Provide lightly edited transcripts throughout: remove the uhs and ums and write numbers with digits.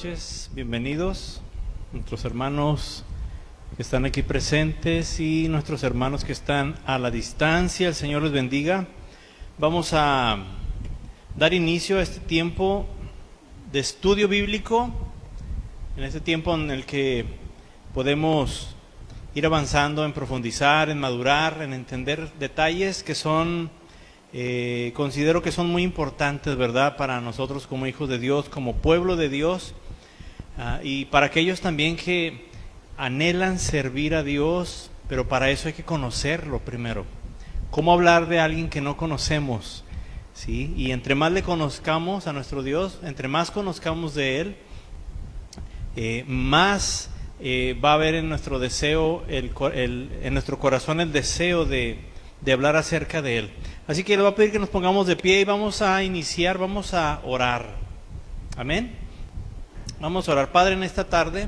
noches, bienvenidos nuestros hermanos que están aquí presentes y nuestros hermanos que están a la distancia. El Señor les bendiga. Vamos a dar inicio a este tiempo de estudio bíblico, en este tiempo en el que podemos ir avanzando en profundizar, en madurar, en entender detalles que son, considero que son muy importantes, ¿verdad?, para nosotros como hijos de Dios, como pueblo de Dios, y para aquellos también que anhelan servir a Dios, pero para eso hay que conocerlo primero. ¿Cómo hablar de alguien que no conocemos? ¿Sí? Y entre más le conozcamos a nuestro Dios, entre más conozcamos de Él, más va a haber en nuestro deseo, en nuestro corazón el deseo de hablar acerca de Él. Así que le voy a pedir que nos pongamos de pie y vamos a iniciar, vamos a orar. Amén. Vamos a orar. Padre, en esta tarde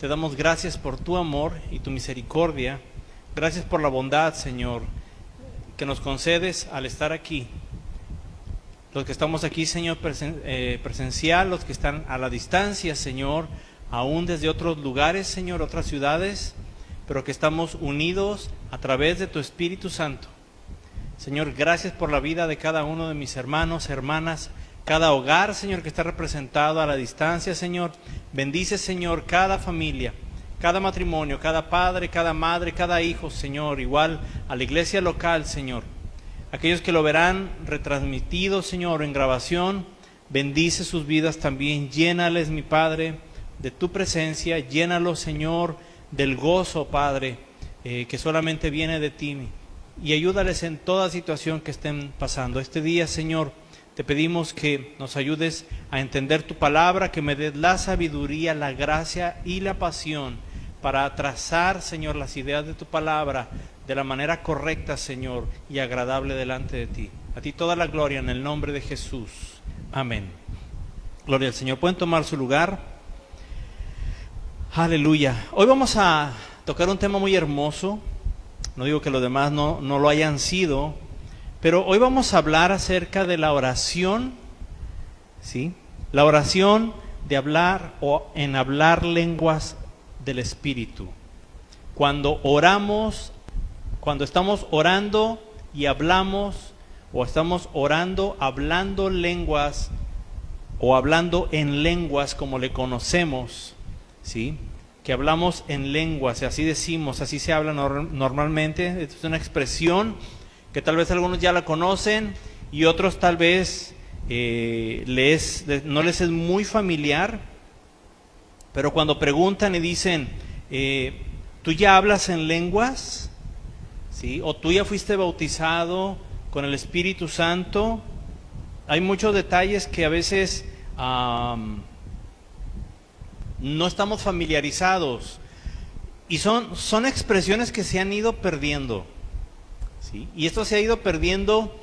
te damos gracias por tu amor y tu misericordia. Gracias por la bondad, Señor, que nos concedes al estar aquí. Los que estamos aquí, Señor, presencial, los que están a la distancia, Señor, aún desde otros lugares, Señor, otras ciudades, pero que estamos unidos a través de tu Espíritu Santo. Señor, gracias por la vida de cada uno de mis hermanos, hermanas, cada hogar, Señor, que está representado a la distancia, Señor. Bendice, Señor, cada familia, cada matrimonio, cada padre, cada madre, cada hijo, Señor, igual a la iglesia local, Señor. Aquellos que lo verán retransmitido, Señor, en grabación, bendice sus vidas también. Llénales, mi Padre, de tu presencia. Llénalos, Señor, del gozo, Padre, que solamente viene de ti. Y ayúdales en toda situación que estén pasando. Este día, Señor, te pedimos que nos ayudes a entender tu palabra, que me des la sabiduría, la gracia y la pasión para trazar, Señor, las ideas de tu palabra de la manera correcta, Señor, y agradable delante de ti. A ti toda la gloria en el nombre de Jesús. Amén. Gloria al Señor. ¿Pueden tomar su lugar? Aleluya. Hoy vamos a tocar un tema muy hermoso. No digo que los demás no lo hayan sido, pero hoy vamos a hablar acerca de la oración, ¿sí? La oración de hablar o en hablar lenguas del Espíritu. Cuando oramos, cuando estamos orando y hablamos, o estamos orando, hablando lenguas, o hablando en lenguas como le conocemos, ¿sí? Que hablamos en lenguas, y así decimos, así se habla normalmente. Es una expresión que tal vez algunos ya la conocen y otros tal vez no les es muy familiar, pero cuando preguntan y dicen, ¿tú ya hablas en lenguas? ¿Sí? ¿O tú ya fuiste bautizado con el Espíritu Santo? Hay muchos detalles que a veces no estamos familiarizados, y son expresiones que se han ido perdiendo, ¿sí? Y esto se ha ido perdiendo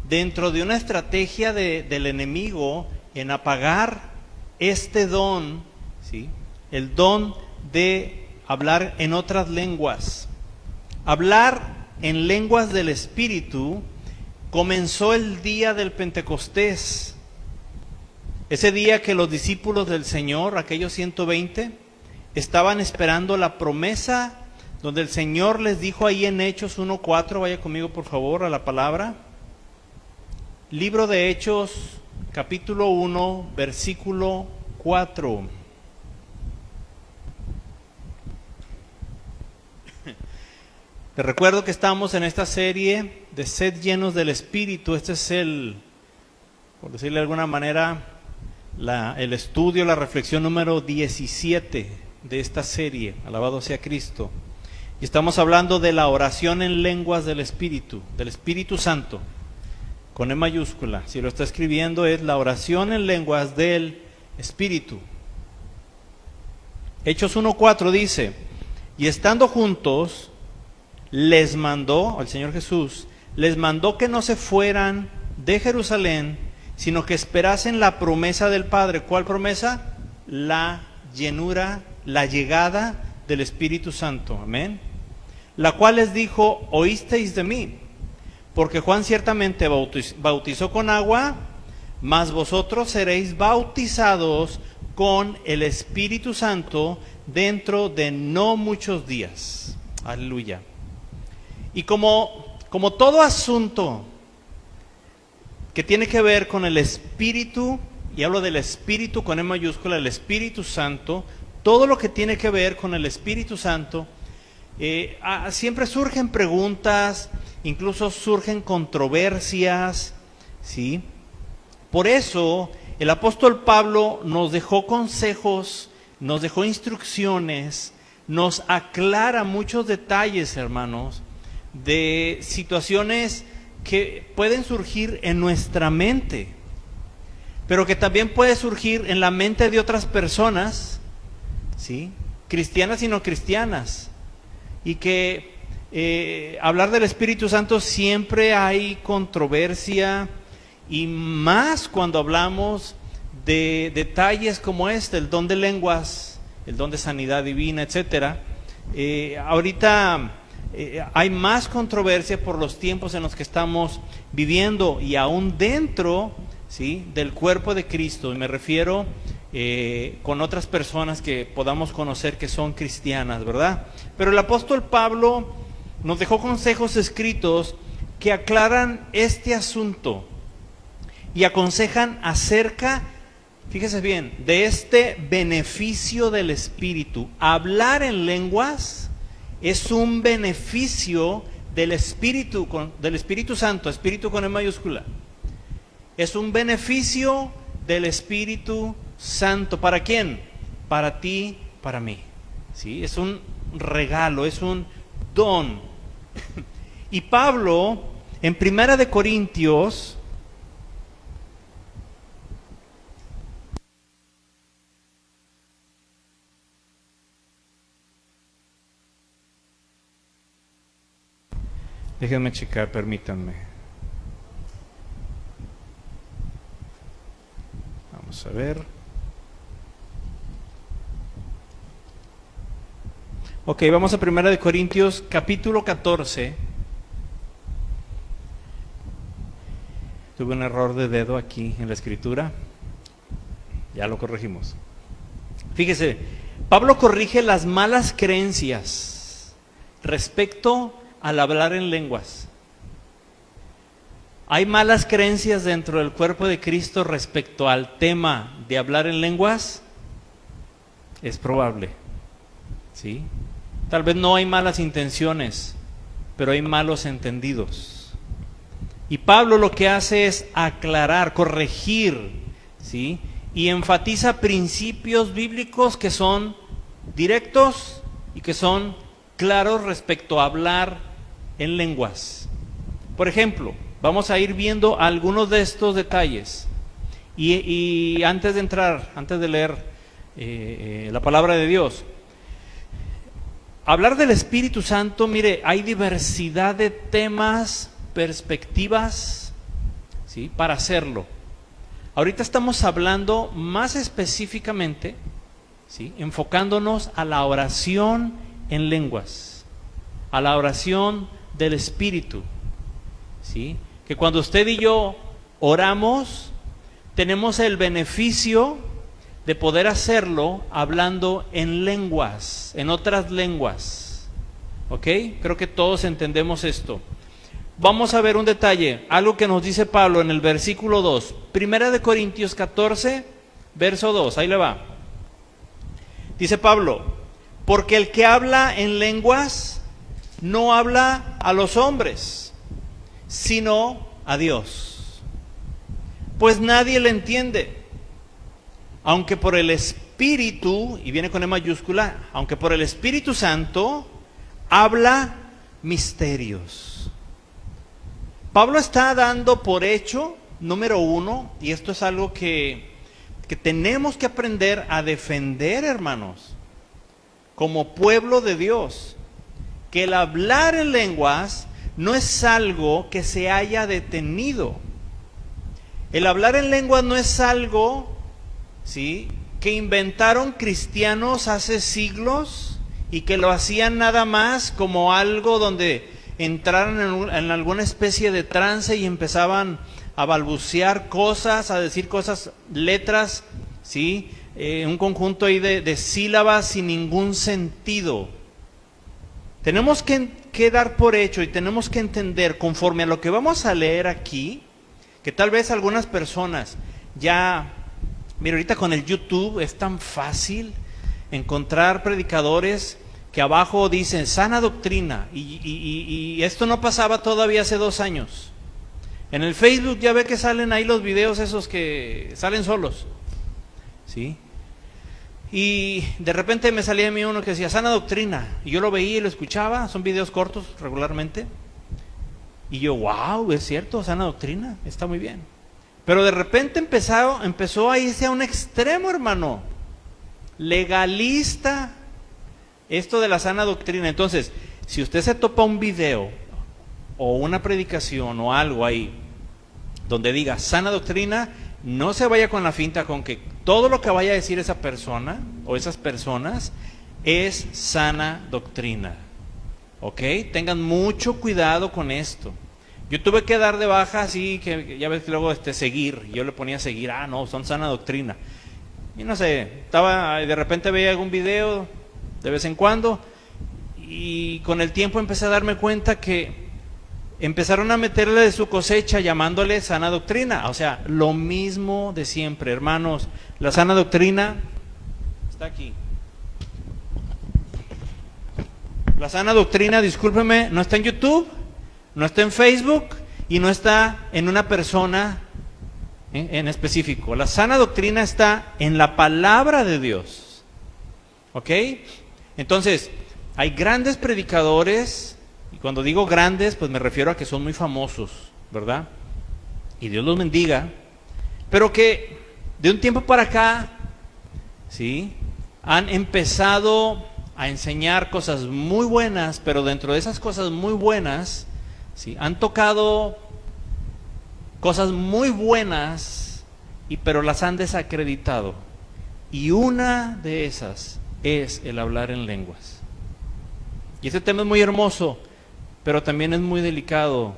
dentro de una estrategia del enemigo en apagar este don, ¿sí? El don de hablar en otras lenguas. Hablar en lenguas del Espíritu comenzó el día del Pentecostés. Ese día que los discípulos del Señor, aquellos 120, estaban esperando la promesa donde el Señor les dijo ahí en Hechos 1:4, vaya conmigo por favor a la palabra. Libro de Hechos, capítulo 1, versículo 4. Te recuerdo que estamos en esta serie de Sed llenos del Espíritu. Este es por decirle de alguna manera, el estudio, la reflexión número 17 de esta serie. Alabado sea Cristo. Y estamos hablando de la oración en lenguas del Espíritu Santo, con E mayúscula. Si lo está escribiendo, es la oración en lenguas del Espíritu. Hechos 1:4 dice, y estando juntos, les mandó, al Señor Jesús, les mandó que no se fueran de Jerusalén, sino que esperasen la promesa del Padre. ¿Cuál promesa? La llenura, la llegada del Espíritu Santo. Amén. La cual les dijo, oísteis de mí, porque Juan ciertamente bautizó con agua, mas vosotros seréis bautizados con el Espíritu Santo dentro de no muchos días. Aleluya. Y como todo asunto que tiene que ver con el Espíritu, y hablo del Espíritu con E mayúscula, el Espíritu Santo, todo lo que tiene que ver con el Espíritu Santo, siempre surgen preguntas, incluso surgen controversias, ¿sí? Por eso el apóstol Pablo nos dejó consejos, nos dejó instrucciones, nos aclara muchos detalles, hermanos, de situaciones que pueden surgir en nuestra mente, pero que también puede surgir en la mente de otras personas, ¿sí? Cristianas y no cristianas, y que hablar del Espíritu Santo siempre hay controversia, y más cuando hablamos de detalles como este, el don de lenguas, el don de sanidad divina, etcétera. Ahorita hay más controversia por los tiempos en los que estamos viviendo, y aún dentro, ¿sí?, del cuerpo de Cristo, y me refiero con otras personas que podamos conocer que son cristianas, ¿verdad? Pero el apóstol Pablo nos dejó consejos escritos que aclaran este asunto y aconsejan acerca, fíjese bien, de este beneficio del Espíritu. Hablar en lenguas es un beneficio del Espíritu Santo, Espíritu con E mayúscula. Es un beneficio del Espíritu Santo. ¿Para quién? Para ti, para mí. ¿Sí? Es un regalo, es un don. Y Pablo, en 1 Corintios, déjenme checar, permítanme. Vamos a ver. Ok, vamos a 1 Corintios, capítulo 14. Tuve un error de dedo aquí en la escritura. Ya lo corregimos. Fíjese, Pablo corrige las malas creencias respecto al hablar en lenguas. ¿Hay malas creencias dentro del cuerpo de Cristo respecto al tema de hablar en lenguas? Es probable, ¿sí? Tal vez no hay malas intenciones, pero hay malos entendidos. Y Pablo lo que hace es aclarar, corregir, ¿sí? Y enfatiza principios bíblicos que son directos y que son claros respecto a hablar en lenguas. Por ejemplo, vamos a ir viendo algunos de estos detalles. Y antes de leer la palabra de Dios, hablar del Espíritu Santo, mire, hay diversidad de temas, perspectivas, ¿sí?, para hacerlo. Ahorita estamos hablando más específicamente, ¿sí?, enfocándonos a la oración en lenguas, a la oración del Espíritu, ¿sí? Que cuando usted y yo oramos, tenemos el beneficio de poder hacerlo hablando en lenguas, en otras lenguas. ¿Ok? Creo que todos entendemos esto. Vamos a ver un detalle, algo que nos dice Pablo en el versículo 2. 1 Corintios 14, verso 2, ahí le va. Dice Pablo: porque el que habla en lenguas no habla a los hombres, sino a Dios, pues nadie le entiende, aunque por el Espíritu, y viene con E mayúscula, aunque por el Espíritu Santo habla misterios. Pablo está dando por hecho, número uno, y esto es algo que tenemos que aprender a defender, hermanos, como pueblo de Dios, que el hablar en lenguas no es algo que se haya detenido. El hablar en lenguas no es algo, ¿sí?, que inventaron cristianos hace siglos y que lo hacían nada más como algo donde entraran en alguna especie de trance y empezaban a balbucear cosas, a decir cosas, letras, ¿sí?, un conjunto ahí de sílabas sin ningún sentido. Tenemos que dar por hecho y tenemos que entender, conforme a lo que vamos a leer aquí, que tal vez algunas personas ya, mira, ahorita con el YouTube es tan fácil encontrar predicadores que abajo dicen sana doctrina, y esto no pasaba todavía hace 2 años. En el Facebook ya ve que salen ahí los videos esos que salen solos, ¿sí? Y de repente me salía a mí uno que decía sana doctrina, y yo lo veía y lo escuchaba, son videos cortos regularmente, y yo, wow, es cierto, sana doctrina, está muy bien. Pero de repente empezó a irse a un extremo, hermano, legalista, esto de la sana doctrina. Entonces, si usted se topa un video o una predicación o algo ahí donde diga sana doctrina, no se vaya con la finta con que todo lo que vaya a decir esa persona o esas personas es sana doctrina. ¿Ok? Tengan mucho cuidado con esto. Yo tuve que dar de baja así, que ya ves que luego seguir, yo le ponía seguir, no, son sana doctrina. Y no sé, de repente veía algún video de vez en cuando, y con el tiempo empecé a darme cuenta que empezaron a meterle de su cosecha llamándole sana doctrina. O sea, lo mismo de siempre, hermanos. La sana doctrina está aquí. La sana doctrina, discúlpeme, no está en YouTube, no está en Facebook y no está en una persona en específico. La sana doctrina está en la palabra de Dios. ¿Ok? Entonces, hay grandes predicadores, y cuando digo grandes, pues me refiero a que son muy famosos, ¿verdad? Y Dios los bendiga, pero que de un tiempo para acá, ¿sí?, han empezado a enseñar cosas muy buenas, pero dentro de esas cosas muy buenas, ¿sí?, han tocado cosas muy buenas, pero las han desacreditado. Y una de esas es el hablar en lenguas. Y este tema es muy hermoso, pero también es muy delicado,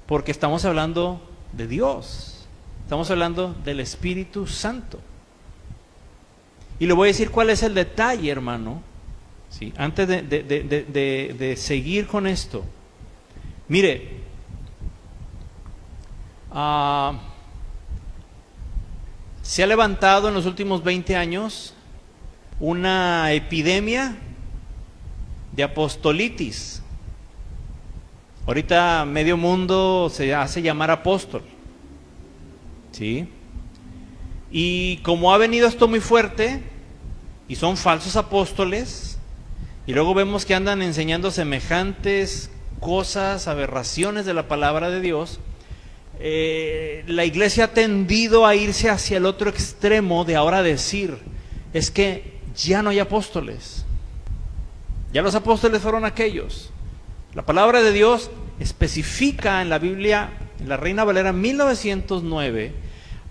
porque estamos hablando de Dios, estamos hablando del Espíritu Santo. Y le voy a decir cuál es el detalle, hermano, ¿sí?, antes de seguir con esto. Mire, se ha levantado en los últimos 20 años una epidemia de apostolitis. Ahorita medio mundo se hace llamar apóstol, ¿sí? Y como ha venido esto muy fuerte, y son falsos apóstoles, y luego vemos que andan enseñando semejantes cosas, aberraciones de la palabra de Dios, la iglesia ha tendido a irse hacia el otro extremo de ahora decir, es que ya no hay apóstoles, ya los apóstoles fueron aquellos. La palabra de Dios especifica en la Biblia, en la Reina Valera 1909,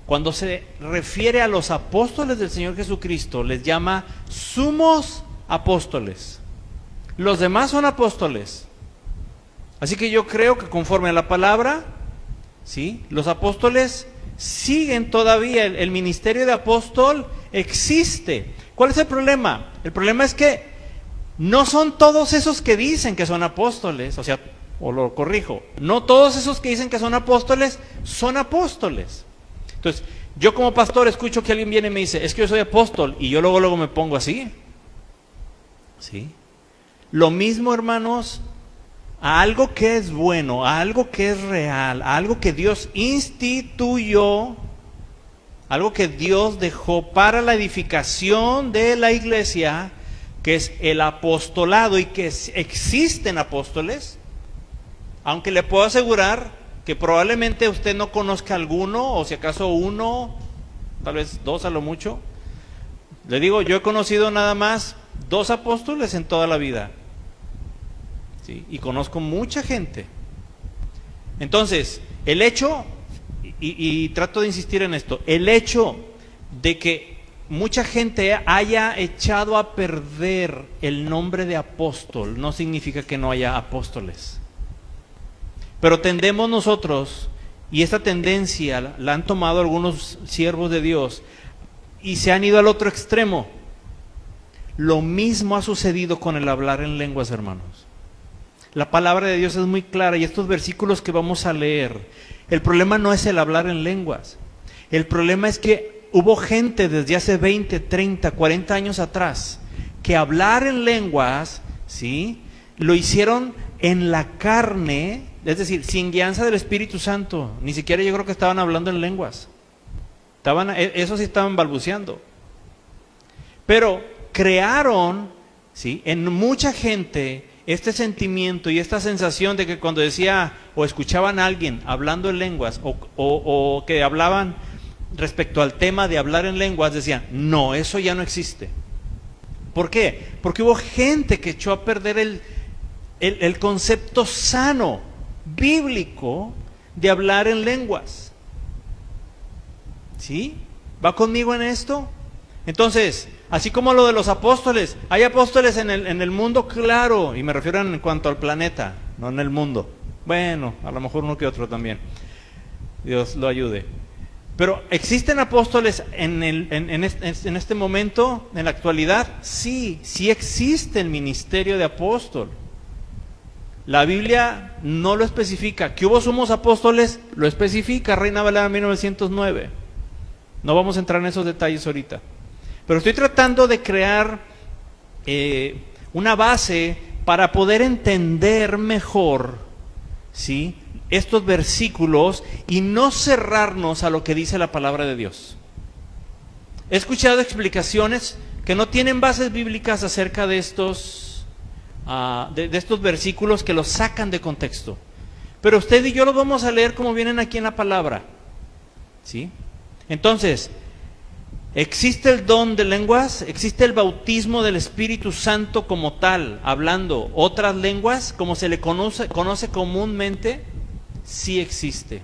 cuando se refiere a los apóstoles del Señor Jesucristo, les llama sumos apóstoles. Los demás son apóstoles. Así que yo creo que conforme a la palabra, ¿sí?, los apóstoles siguen todavía, el ministerio de apóstol existe. ¿Cuál es el problema? El problema es que no son todos esos que dicen que son apóstoles, o lo corrijo, no todos esos que dicen que son apóstoles son apóstoles. Entonces, yo como pastor escucho que alguien viene y me dice, es que yo soy apóstol, y yo luego me pongo así. ¿Sí? Lo mismo, hermanos, a algo que es bueno, a algo que es real, a algo que Dios instituyó, algo que Dios dejó para la edificación de la iglesia, que es el apostolado, y que existen apóstoles, aunque le puedo asegurar que probablemente usted no conozca alguno, o si acaso uno, tal vez 2 a lo mucho. Le digo, yo he conocido nada más 2 apóstoles en toda la vida, ¿sí?, y conozco mucha gente. Entonces, el hecho, y trato de insistir en esto, el hecho de que mucha gente haya echado a perder el nombre de apóstol no significa que no haya apóstoles. Pero tendemos nosotros, y esta tendencia la han tomado algunos siervos de Dios, y se han ido al otro extremo. Lo mismo ha sucedido con el hablar en lenguas, hermanos. La palabra de Dios es muy clara y estos versículos que vamos a leer, el problema no es el hablar en lenguas. El problema es que hubo gente desde hace 20, 30, 40 años atrás que hablar en lenguas, ¿sí?, lo hicieron en la carne, es decir, sin guianza del Espíritu Santo. Ni siquiera yo creo que estaban hablando en lenguas. Eso sí estaban balbuceando. Pero crearon, ¿sí?, en mucha gente este sentimiento y esta sensación de que cuando decía o escuchaban a alguien hablando en lenguas o que hablaban respecto al tema de hablar en lenguas, decían, no, eso ya no existe. ¿Por qué? Porque hubo gente que echó a perder el concepto sano, bíblico, de hablar en lenguas. ¿Sí? ¿Va conmigo en esto? Entonces, así como lo de los apóstoles, hay apóstoles en el mundo, claro, y me refiero en cuanto al planeta, no en el mundo. Bueno, a lo mejor uno que otro también. Dios lo ayude. Pero ¿existen apóstoles en este momento, en la actualidad? Sí, sí existe el ministerio de apóstol. La Biblia no lo especifica. ¿Que hubo sumos apóstoles? Lo especifica, Reina Valera 1909. No vamos a entrar en esos detalles ahorita. Pero estoy tratando de crear una base para poder entender mejor, ¿sí?, estos versículos y no cerrarnos a lo que dice la palabra de Dios. He escuchado explicaciones que no tienen bases bíblicas acerca de estos versículos, que los sacan de contexto. Pero usted y yo los vamos a leer como vienen aquí en la palabra, ¿sí? Entonces, ¿existe el don de lenguas? ¿Existe el bautismo del Espíritu Santo como tal, hablando otras lenguas, como se le conoce comúnmente? Sí existe.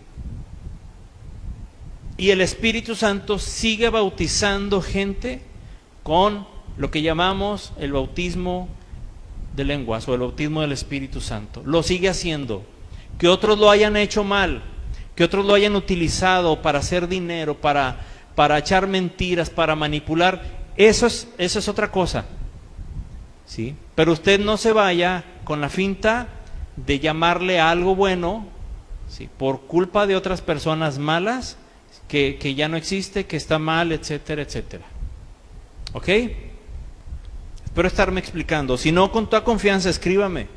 Y el Espíritu Santo sigue bautizando gente con lo que llamamos el bautismo de lenguas o el bautismo del Espíritu Santo. Lo sigue haciendo. Que otros lo hayan hecho mal, que otros lo hayan utilizado para hacer dinero, para echar mentiras, para manipular, eso es otra cosa, ¿sí? Pero usted no se vaya con la finta de llamarle a algo bueno, ¿sí?, por culpa de otras personas malas, que ya no existe, que está mal, etcétera, etcétera. ¿Ok? Espero estarme explicando. Si no, con toda confianza, escríbame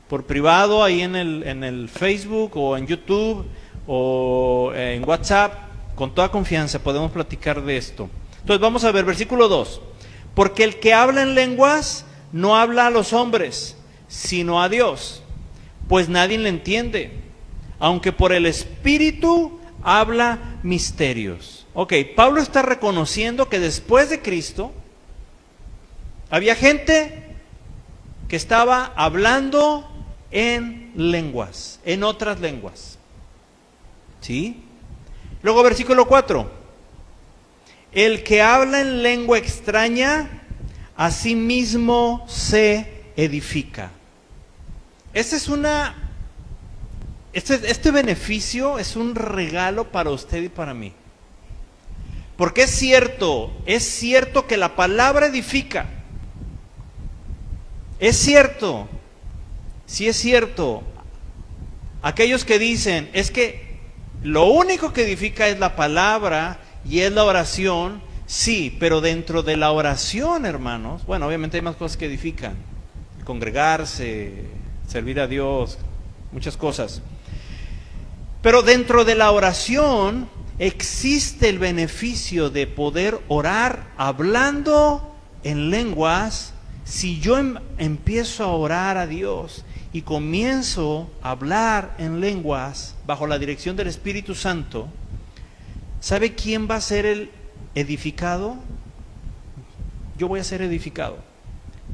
por privado ahí en el Facebook o en YouTube o en WhatsApp. Con toda confianza podemos platicar de esto. Entonces vamos a ver, versículo 2. Porque el que habla en lenguas no habla a los hombres, sino a Dios, pues nadie le entiende, aunque por el Espíritu habla misterios. Ok, Pablo está reconociendo que después de Cristo había gente que estaba hablando en lenguas, en otras lenguas. ¿Sí? Luego versículo 4. El que habla en lengua extraña, a sí mismo se edifica. Este beneficio es un regalo para usted y para mí. Porque es cierto que la palabra edifica. Es cierto, sí es cierto. Aquellos que dicen, es que lo único que edifica es la palabra y es la oración, sí, pero dentro de la oración, hermanos, bueno, obviamente hay más cosas que edifican. Congregarse, servir a Dios, muchas cosas. Pero dentro de la oración existe el beneficio de poder orar hablando en lenguas. Si yo empiezo a orar a Dios y comienzo a hablar en lenguas bajo la dirección del Espíritu Santo, ¿sabe quién va a ser el edificado? Yo voy a ser edificado.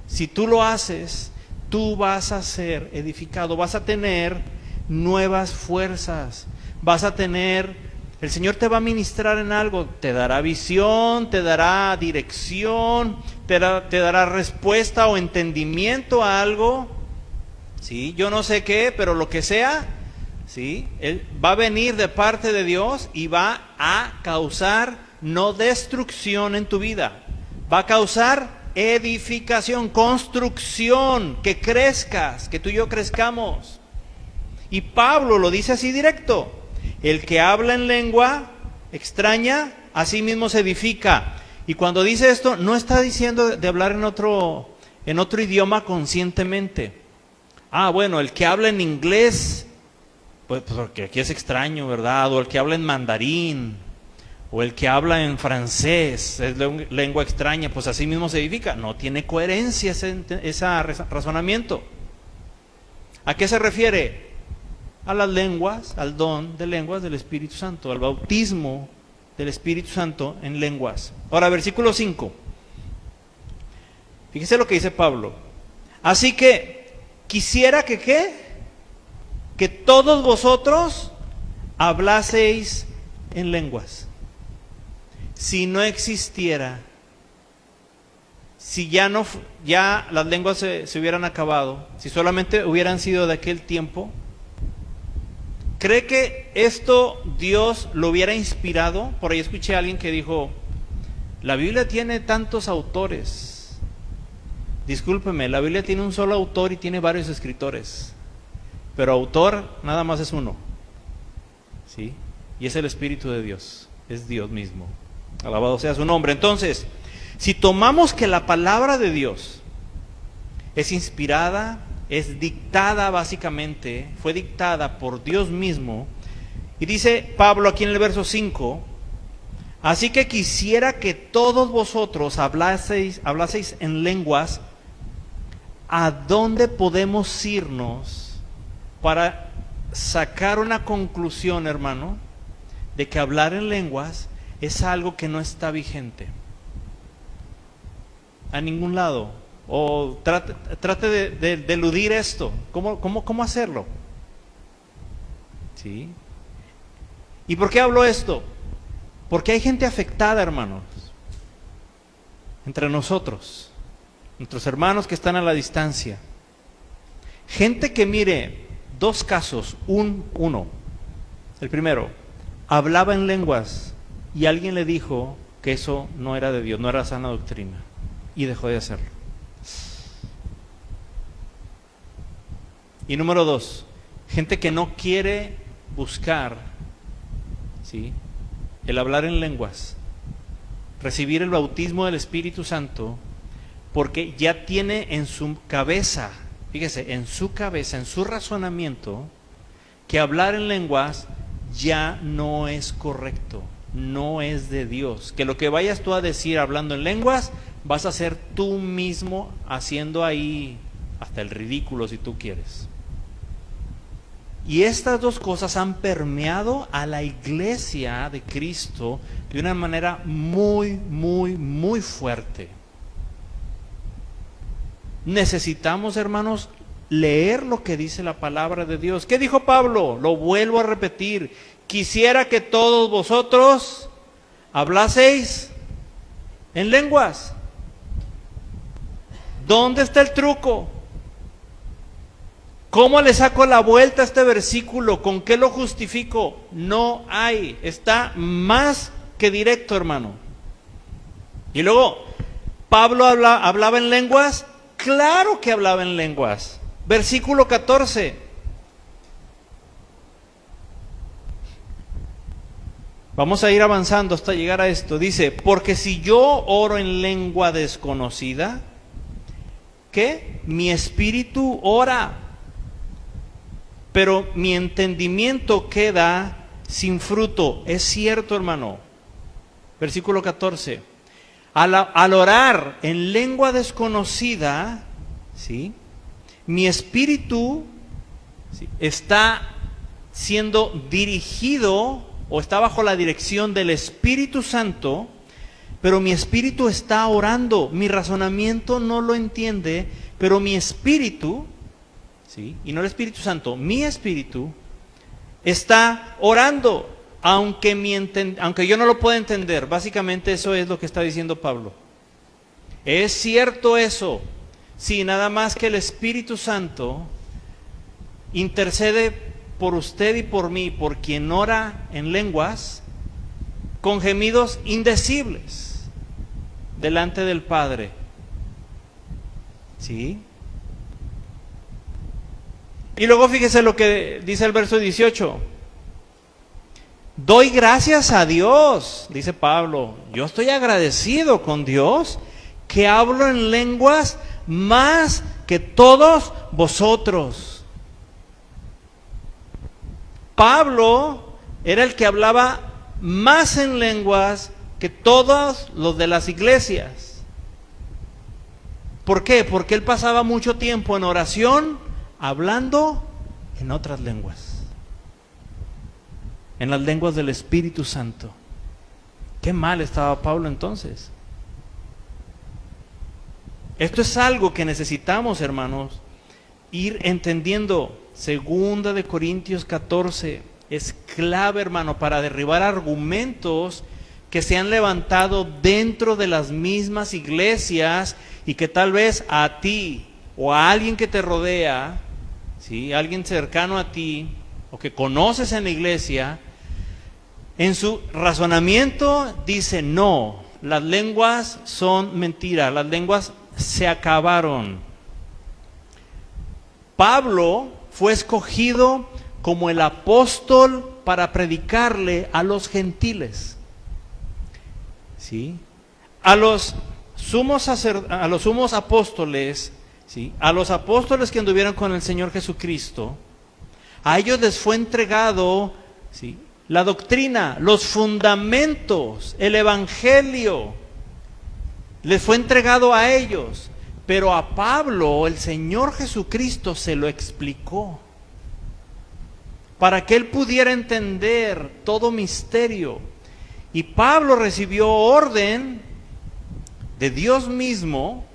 Si tú lo haces, tú vas a ser edificado, vas a tener nuevas fuerzas, vas a tener... El Señor te va a ministrar en algo, te dará visión, te dará dirección, te dará respuesta o entendimiento a algo. Sí, yo no sé qué, pero lo que sea, ¿sí? Él va a venir de parte de Dios y va a causar no destrucción en tu vida, va a causar edificación, construcción, que crezcas, que tú y yo crezcamos. Y Pablo lo dice así directo: el que habla en lengua extraña, a sí mismo se edifica. Y cuando dice esto, no está diciendo de hablar en otro idioma conscientemente. Bueno, el que habla en inglés, pues porque aquí es extraño, ¿verdad? O el que habla en mandarín, o el que habla en francés, es lengua extraña, pues así mismo se edifica. No tiene coherencia ese razonamiento. ¿A qué se refiere? A las lenguas, al don de lenguas del Espíritu Santo, al bautismo del Espíritu Santo en lenguas. Ahora, versículo 5. Fíjese lo que dice Pablo. Así que quisiera que ¿qué? Que todos vosotros hablaseis en lenguas. Si no existiera, si ya las lenguas se hubieran acabado, si solamente hubieran sido de aquel tiempo, ¿cree que esto Dios lo hubiera inspirado? Por ahí escuché a alguien que dijo: la Biblia tiene tantos autores. Discúlpeme, la Biblia tiene un solo autor y tiene varios escritores, pero autor nada más es uno, ¿sí? Y es el Espíritu de Dios, es Dios mismo. Alabado sea su nombre. Entonces, si tomamos que la palabra de Dios es inspirada, es dictada básicamente, fue dictada por Dios mismo, y dice Pablo aquí en el verso 5: así que quisiera que todos vosotros hablaseis en lenguas. ¿A dónde podemos irnos para sacar una conclusión, hermano, de que hablar en lenguas es algo que no está vigente? A ningún lado. O trate de eludir esto. ¿Cómo hacerlo? ¿Sí? ¿Y por qué hablo esto? Porque hay gente afectada, hermanos, entre nosotros, nuestros hermanos que están a la distancia. Gente que, mire, dos casos. Uno, el primero, hablaba en lenguas y alguien le dijo que eso no era de Dios, no era sana doctrina, y dejó de hacerlo. Y número dos, gente que no quiere buscar, ¿sí?, el hablar en lenguas, recibir el bautismo del Espíritu Santo, porque ya tiene en su cabeza, fíjese, en su cabeza, en su razonamiento, que hablar en lenguas ya no es correcto, no es de Dios. Que lo que vayas tú a decir hablando en lenguas, vas a ser tú mismo haciendo ahí hasta el ridículo si tú quieres. Y estas dos cosas han permeado a la iglesia de Cristo de una manera muy, muy, muy fuerte. Necesitamos, hermanos, leer lo que dice la palabra de Dios. ¿Qué dijo Pablo? Lo vuelvo a repetir: quisiera que todos vosotros hablaseis en lenguas. ¿Dónde está el truco? ¿Cómo le saco la vuelta a este versículo? ¿Con qué lo justifico? No hay. Está más que directo, hermano. Y luego, ¿Pablo hablaba en lenguas? Claro que hablaba en lenguas. Versículo 14. Vamos a ir avanzando hasta llegar a esto. Dice: porque si yo oro en lengua desconocida, ¿qué? Mi espíritu ora, pero mi entendimiento queda sin fruto. Es cierto, hermano. Versículo 14. Al orar en lengua desconocida, ¿sí?, mi espíritu, ¿sí?, está siendo dirigido o está bajo la dirección del Espíritu Santo, pero mi espíritu está orando. Mi razonamiento no lo entiende, pero mi espíritu, ¿sí?, y no el Espíritu Santo, mi espíritu está orando, aunque yo no lo pueda entender. Básicamente eso es lo que está diciendo Pablo. Es cierto eso, sí, nada más que el Espíritu Santo intercede por usted y por mí, por quien ora en lenguas, con gemidos indecibles delante del Padre. ¿Sí? Y luego fíjese lo que dice el verso 18. Doy gracias a Dios, dice Pablo. Yo estoy agradecido con Dios que hablo en lenguas más que todos vosotros. Pablo era el que hablaba más en lenguas que todos los de las iglesias. ¿Por qué? Porque él pasaba mucho tiempo en oración, hablando en otras lenguas, en las lenguas del Espíritu Santo. Qué mal estaba Pablo entonces. Esto es algo que necesitamos, hermanos, ir entendiendo. Segunda de Corintios 14 es clave, hermano, para derribar argumentos que se han levantado dentro de las mismas iglesias y que tal vez a ti o a alguien que te rodea, ¿sí?, alguien cercano a ti o que conoces en la iglesia, en su razonamiento dice: no, las lenguas son mentiras, las lenguas se acabaron. Pablo fue escogido como el apóstol para predicarle a los gentiles, ¿sí?, a los sumos apóstoles, ¿sí?, a los apóstoles que anduvieron con el Señor Jesucristo. A ellos les fue entregado, ¿sí?, la doctrina, los fundamentos, el evangelio, les fue entregado a ellos. Pero a Pablo el Señor Jesucristo se lo explicó para que él pudiera entender todo misterio. Y Pablo recibió orden de Dios mismo,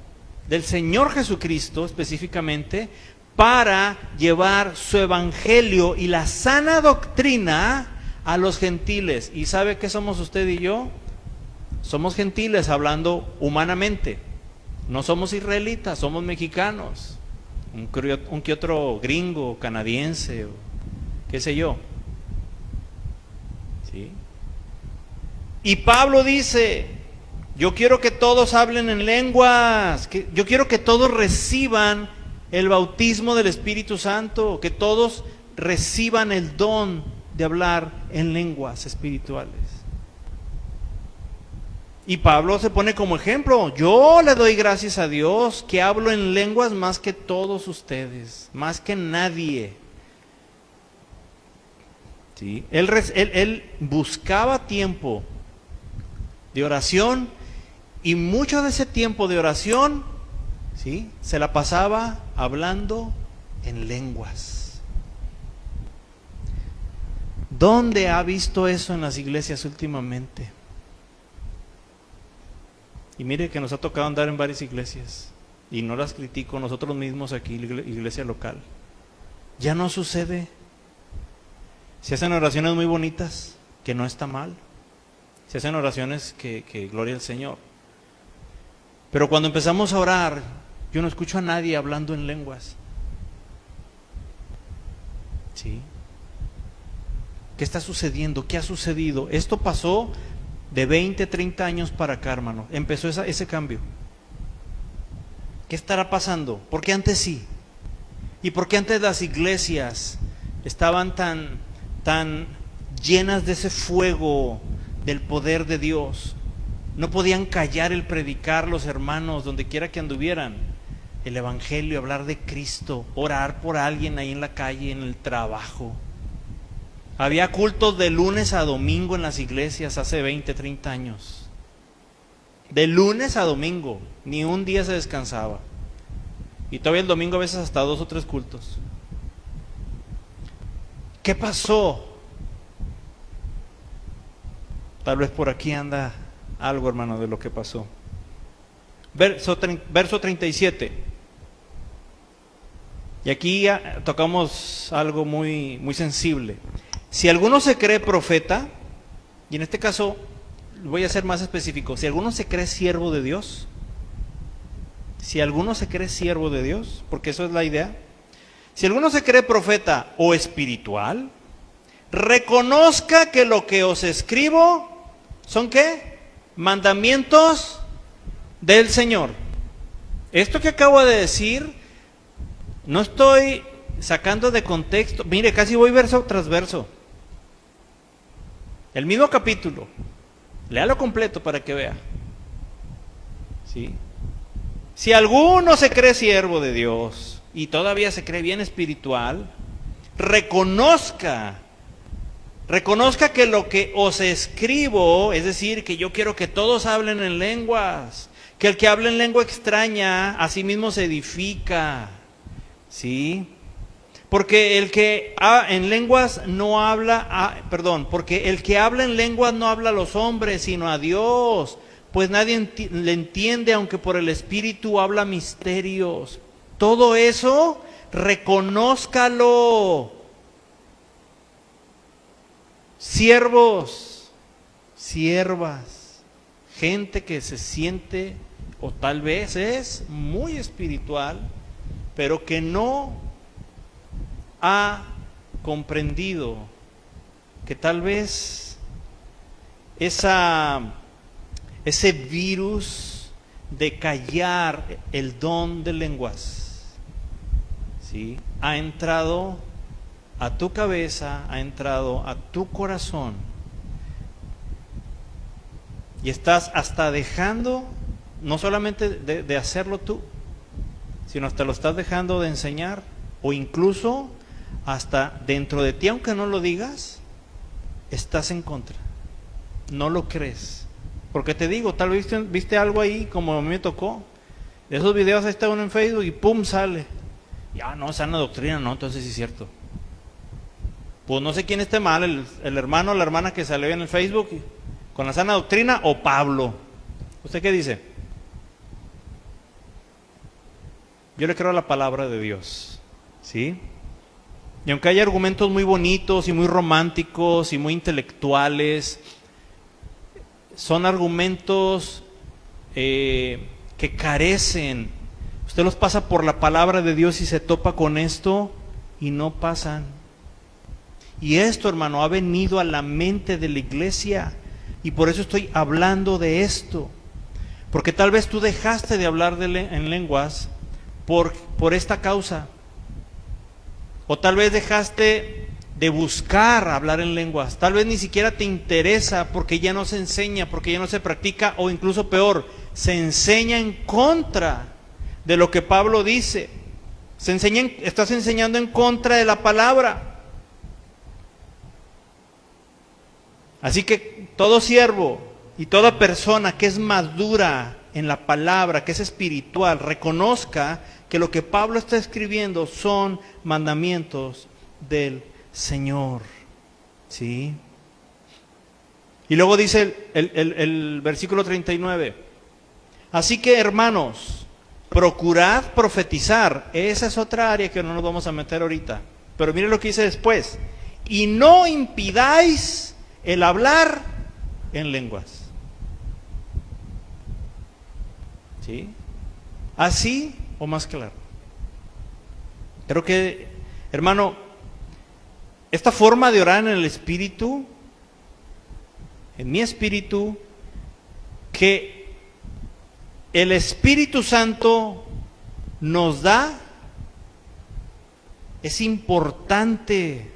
del Señor Jesucristo específicamente, para llevar su evangelio y la sana doctrina a los gentiles. ¿Y sabe qué somos usted y yo? Somos gentiles hablando humanamente. No somos israelitas, somos mexicanos, un que otro gringo, canadiense, o qué sé yo. ¿Sí? Y Pablo dice: yo quiero que todos hablen en lenguas, yo quiero que todos reciban el bautismo del Espíritu Santo, que todos reciban el don de hablar en lenguas espirituales. Y Pablo se pone como ejemplo: yo le doy gracias a Dios que hablo en lenguas más que todos ustedes, más que nadie. ¿Sí? Él buscaba tiempo de oración, y mucho de ese tiempo de oración, ¿sí?, se la pasaba hablando en lenguas. ¿Dónde ha visto eso en las iglesias últimamente? Y mire que nos ha tocado andar en varias iglesias, y no las critico, nosotros mismos aquí, iglesia local. Ya no sucede. Se hacen oraciones muy bonitas, que no está mal. Se hacen oraciones que gloria al Señor. Pero cuando empezamos a orar, yo no escucho a nadie hablando en lenguas. ¿Sí? ¿Qué está sucediendo? ¿Qué ha sucedido? Esto pasó de 20, 30 años para acá, hermano. Empezó ese cambio. ¿Qué estará pasando? ¿Por qué antes sí? ¿Y por qué antes las iglesias estaban tan llenas de ese fuego del poder de Dios? No podían callar el predicar, los hermanos, donde quiera que anduvieran, el evangelio, hablar de Cristo, orar por alguien ahí en la calle, en el trabajo. Había cultos de lunes a domingo en las iglesias hace 20, 30 años. De lunes a domingo, ni un día se descansaba. Y todavía el domingo a veces hasta 2 o 3 cultos. ¿Qué pasó? Tal vez por aquí anda algo, hermano, de lo que pasó. Verso 37. Y aquí ya tocamos algo muy, muy sensible. Si alguno se cree profeta, y en este caso voy a ser más específico, si alguno se cree siervo de Dios, porque eso es la idea, Si alguno se cree profeta o espiritual, reconozca que lo que os escribo son ¿qué? Mandamientos del Señor. Esto que acabo de decir, no estoy sacando de contexto. Mire, casi voy verso tras verso. El mismo capítulo. Léalo completo para que vea. ¿Sí? Si alguno se cree siervo de Dios y todavía se cree bien espiritual, reconozca que lo que os escribo, es decir, que yo quiero que todos hablen en lenguas, que el que habla en lengua extraña a sí mismo se edifica, ¿sí? Porque el que en lenguas no habla, porque el que habla en lenguas no habla a los hombres, sino a Dios, pues nadie le entiende, aunque por el Espíritu habla misterios. Todo eso, reconózcalo. Siervos, siervas, gente que se siente, o tal vez es muy espiritual, pero que no ha comprendido que tal vez ese virus de callar el don de lenguas, ¿sí?, ha entrado a tu cabeza, ha entrado a tu corazón, y estás hasta dejando, no solamente de hacerlo tú, sino hasta lo estás dejando de enseñar, o incluso hasta dentro de ti, aunque no lo digas, estás en contra, no lo crees. Porque te digo, tal vez viste algo ahí como a mí me tocó, de esos videos ahí está uno en Facebook y pum, sale. Ya no, sana doctrina, no, entonces sí es cierto. Pues no sé quién esté mal, el hermano o la hermana que salió en el Facebook con la sana doctrina, o Pablo. ¿Usted qué dice? Yo le creo a la palabra de Dios, ¿sí? Y aunque hay argumentos muy bonitos y muy románticos y muy intelectuales, son argumentos que carecen. Usted los pasa por la palabra de Dios y se topa con esto y no pasan. Y esto, hermano, ha venido a la mente de la iglesia, y por eso estoy hablando de esto. Porque tal vez tú dejaste de hablar en lenguas por esta causa. O tal vez dejaste de buscar hablar en lenguas. Tal vez ni siquiera te interesa porque ya no se enseña, porque ya no se practica, o incluso peor, se enseña en contra de lo que Pablo dice. Estás enseñando en contra de la palabra. Así que todo siervo y toda persona que es madura en la palabra, que es espiritual, reconozca que lo que Pablo está escribiendo son mandamientos del Señor, ¿sí? Y luego dice el versículo 39, así que, hermanos, procurad profetizar. Esa es otra área que no nos vamos a meter ahorita, pero mire lo que dice después, y no impidáis el hablar en lenguas, ¿sí? Así o más claro. Creo que, hermano, esta forma de orar en el Espíritu, en mi espíritu, que el Espíritu Santo nos da, es importante.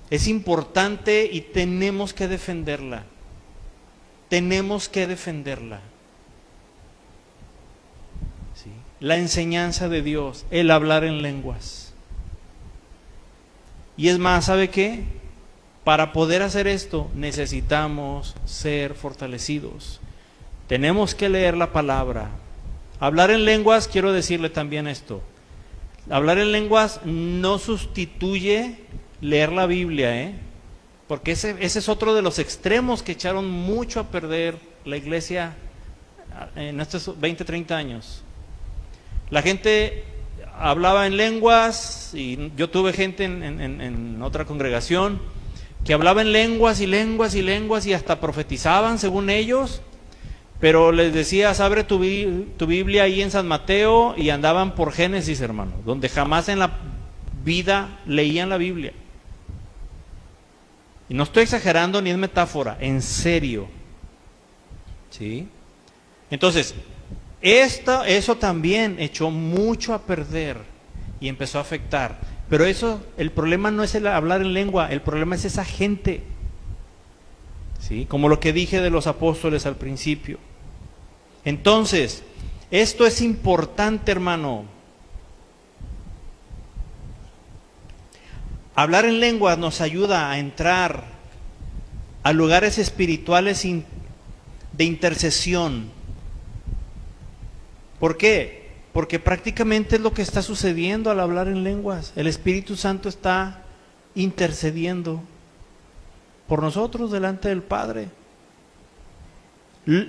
Es importante y tenemos que defenderla. Tenemos que defenderla. ¿Sí? La enseñanza de Dios, el hablar en lenguas. Y es más, ¿sabe qué? Para poder hacer esto necesitamos ser fortalecidos. Tenemos que leer la palabra. Hablar en lenguas, quiero decirle también esto. Hablar en lenguas no sustituye leer la Biblia, porque ese es otro de los extremos que echaron mucho a perder la iglesia en estos 20, 30 años. La gente hablaba en lenguas, y yo tuve gente en otra congregación que hablaba en lenguas y lenguas y lenguas y hasta profetizaban según ellos, Pero les decías, abre tu Biblia ahí en San Mateo, y andaban por Génesis, hermano, donde jamás en la vida leían la Biblia. Y no estoy exagerando ni es metáfora, en serio. ¿Sí? Entonces, eso también echó mucho a perder y empezó a afectar. Pero el problema no es el hablar en lengua, el problema es esa gente. ¿Sí? Como lo que dije de los apóstoles al principio. Entonces, esto es importante, hermano. Hablar en lengua nos ayuda a entrar a lugares espirituales de intercesión. ¿Por qué? Porque prácticamente es lo que está sucediendo al hablar en lenguas. El Espíritu Santo está intercediendo por nosotros delante del Padre.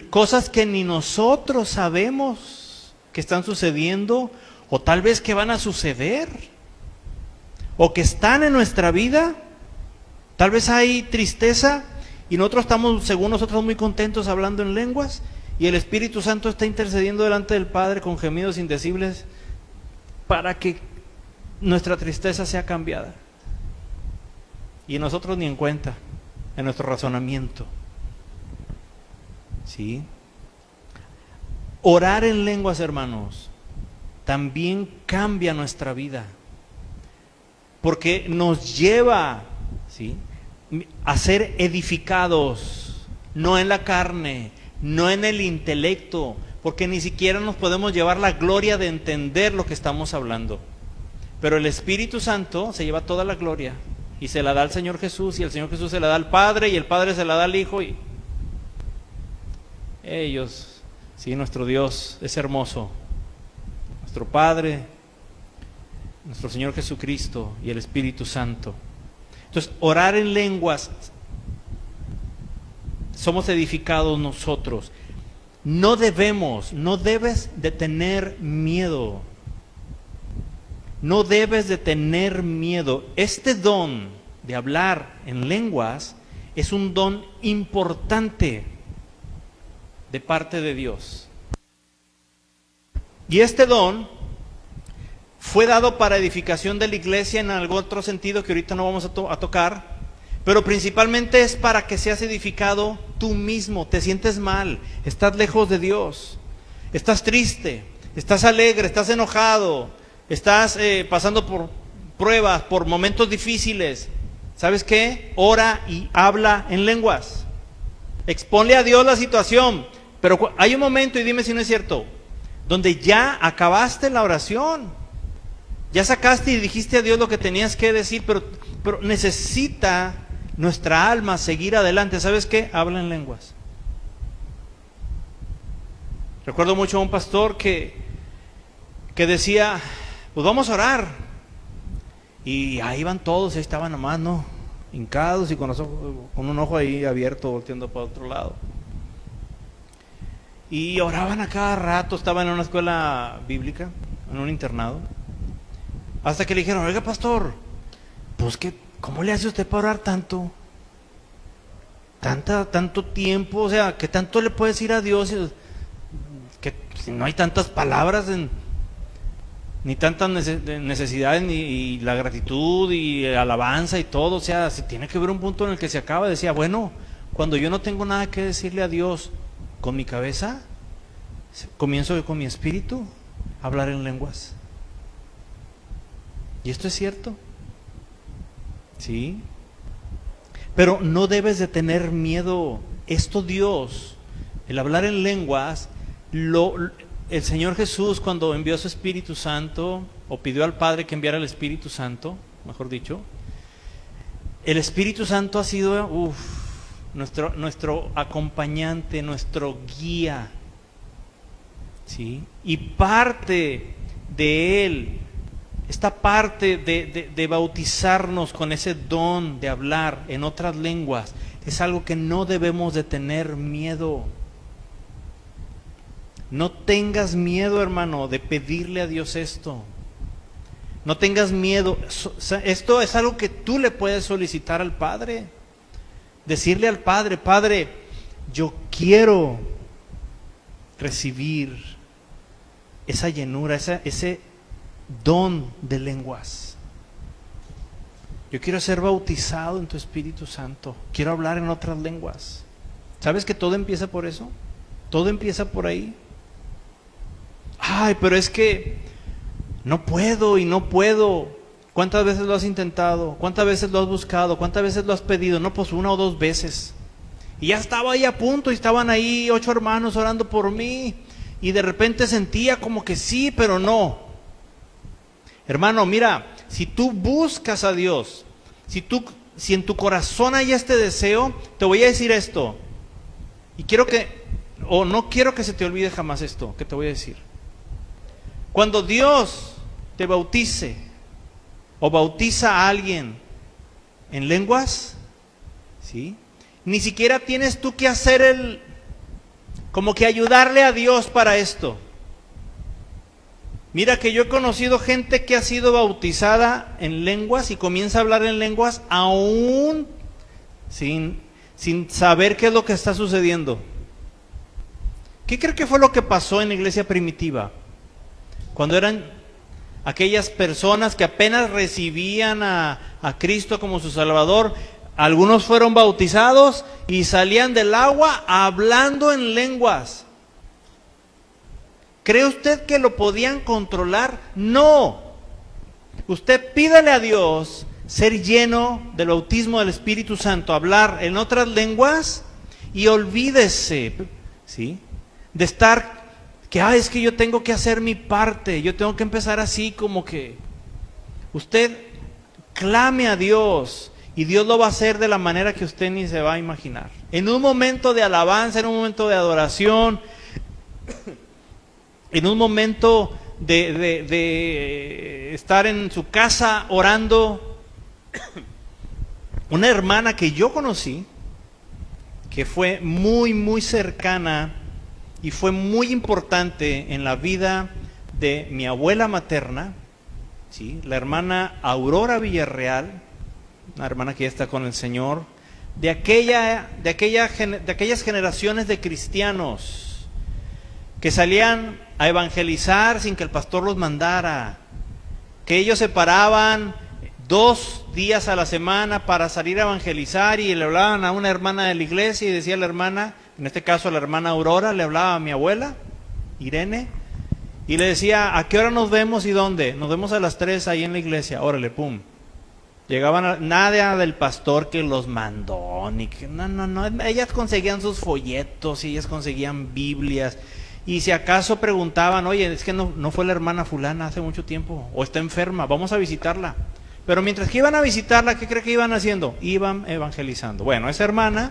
Cosas que ni nosotros sabemos que están sucediendo, o tal vez que van a suceder, o que están en nuestra vida. Tal vez hay tristeza y nosotros estamos, según nosotros, muy contentos hablando en lenguas, y el Espíritu Santo está intercediendo delante del Padre con gemidos indecibles para que nuestra tristeza sea cambiada. Y nosotros ni en cuenta, en nuestro razonamiento. ¿Sí? Orar en lenguas, hermanos, también cambia nuestra vida, porque nos lleva, ¿sí?, a ser edificados, no en la carne, no en el intelecto, porque ni siquiera nos podemos llevar la gloria de entender lo que estamos hablando. Pero el Espíritu Santo se lleva toda la gloria y se la da al Señor Jesús, y el Señor Jesús se la da al Padre, y el Padre se la da al Hijo, y ellos, sí, nuestro Dios es hermoso, nuestro Padre, nuestro Señor Jesucristo y el Espíritu Santo. Entonces, orar en lenguas, somos edificados nosotros. No debes de tener miedo. No debes de tener miedo. Este don de hablar en lenguas es un don importante de parte de Dios. Y este don fue dado para edificación de la iglesia en algún otro sentido que ahorita no vamos a tocar, pero principalmente es para que seas edificado tú mismo. Te sientes mal, estás lejos de Dios, estás triste, estás alegre, estás enojado, estás pasando por pruebas, por momentos difíciles. ¿Sabes qué? Ora y habla en lenguas. Exponle a Dios la situación. Pero hay un momento, y dime si no es cierto, donde ya acabaste la oración. Ya sacaste y dijiste a Dios lo que tenías que decir, pero necesita nuestra alma seguir adelante. ¿Sabes qué? Habla en lenguas. Recuerdo mucho a un pastor que decía, pues vamos a orar. Y ahí van todos, ahí estaban nomás, ¿no?, hincados y con un ojo ahí abierto, volteando para otro lado. Y oraban a cada rato, estaban en una escuela bíblica, en un internado. Hasta que le dijeron, oiga pastor, pues ¿cómo le hace usted para orar tanto? Tanto tiempo, o sea, ¿qué tanto le puede decir a Dios? Que si no hay tantas palabras, ni tantas necesidades, y la gratitud y alabanza y todo, o sea, se tiene que ver un punto en el que se acaba. Decía, bueno, cuando yo no tengo nada que decirle a Dios con mi cabeza, comienzo yo con mi espíritu a hablar en lenguas. Y esto es cierto, ¿sí? Pero no debes de tener miedo. Esto Dios, el hablar en lenguas, el Señor Jesús, cuando envió a su Espíritu Santo, o pidió al Padre que enviara el Espíritu Santo, mejor dicho, el Espíritu Santo ha sido nuestro acompañante, nuestro guía, ¿sí? Y parte de Él, esta parte de bautizarnos con ese don de hablar en otras lenguas, es algo que no debemos de tener miedo. No tengas miedo, hermano, de pedirle a Dios esto. No tengas miedo. Esto es algo que tú le puedes solicitar al Padre. Decirle al Padre, Padre, yo quiero recibir esa llenura, ese don de lenguas. Yo quiero ser bautizado en tu Espíritu Santo. Quiero hablar en otras lenguas. ¿Sabes que todo empieza por eso? Todo empieza por ahí. Ay, pero es que no puedo y no puedo. ¿Cuántas veces lo has intentado? ¿Cuántas veces lo has buscado? ¿Cuántas veces lo has pedido? No, pues 1 o 2 veces. Y ya estaba ahí a punto y estaban ahí 8 hermanos orando por mí. Y de repente sentía como que sí, pero no. Hermano, mira, si tú buscas a Dios, si en tu corazón hay este deseo, te voy a decir esto. Y no quiero que se te olvide jamás esto que te voy a decir. Cuando Dios te bautice o bautiza a alguien en lenguas, ¿sí? Ni siquiera tienes tú que hacer como que ayudarle a Dios para esto. Mira que yo he conocido gente que ha sido bautizada en lenguas y comienza a hablar en lenguas aún sin saber qué es lo que está sucediendo. ¿Qué cree que fue lo que pasó en la iglesia primitiva? Cuando eran aquellas personas que apenas recibían a Cristo como su Salvador, algunos fueron bautizados y salían del agua hablando en lenguas. ¿Cree usted que lo podían controlar? No. Usted pídale a Dios ser lleno del bautismo del Espíritu Santo, hablar en otras lenguas y olvídese, ¿sí?, de estar es que yo tengo que hacer mi parte, yo tengo que empezar así como que. Usted clame a Dios y Dios lo va a hacer de la manera que usted ni se va a imaginar. En un momento de alabanza, en un momento de adoración, en un momento de estar en su casa orando. Una hermana que yo conocí, que fue muy, muy cercana y fue muy importante en la vida de mi abuela materna, ¿sí?, la hermana Aurora Villarreal, una hermana que ya está con el Señor, de aquellas generaciones de cristianos que salían a evangelizar sin que el pastor los mandara, que ellos se paraban 2 días a la semana para salir a evangelizar y le hablaban a una hermana de la iglesia y decía la hermana, en este caso la hermana Aurora, le hablaba a mi abuela, Irene, y le decía, ¿a qué hora nos vemos y dónde? Nos vemos a las 3 ahí en la iglesia, órale, pum. Llegaban, nada del pastor que los mandó, ni que, no, ellas conseguían sus folletos y ellas conseguían Biblias. Y si acaso preguntaban, oye, es que no fue la hermana fulana hace mucho tiempo, o está enferma, vamos a visitarla. Pero mientras que iban a visitarla, ¿qué cree que iban haciendo? Iban evangelizando. Bueno, esa hermana,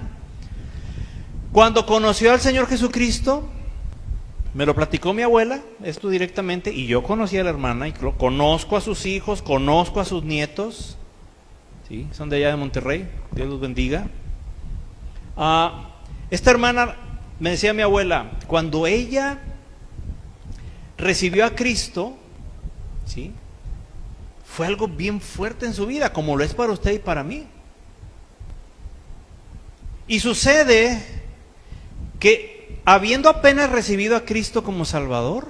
cuando conoció al Señor Jesucristo, me lo platicó mi abuela, esto directamente, y yo conocí a la hermana, y conozco a sus hijos, conozco a sus nietos, ¿sí?, son de allá de Monterrey, Dios los bendiga. Esta hermana, me decía mi abuela, cuando ella recibió a Cristo, ¿sí?, fue algo bien fuerte en su vida, como lo es para usted y para mí. Y sucede que, habiendo apenas recibido a Cristo como Salvador,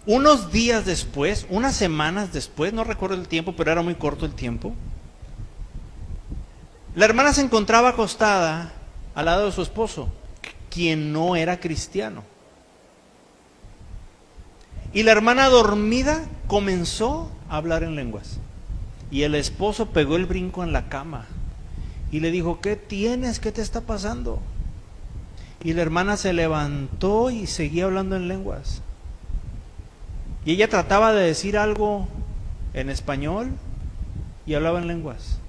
unos días después, unas semanas después, no recuerdo el tiempo, pero era muy corto el tiempo, la hermana se encontraba acostada al lado de su esposo, quien no era cristiano. Y la hermana dormida comenzó a hablar en lenguas. Y el esposo pegó el brinco en la cama y le dijo, ¿qué tienes? ¿Qué te está pasando? Y la hermana se levantó y seguía hablando en lenguas. Y ella trataba de decir algo en español y hablaba en lenguas.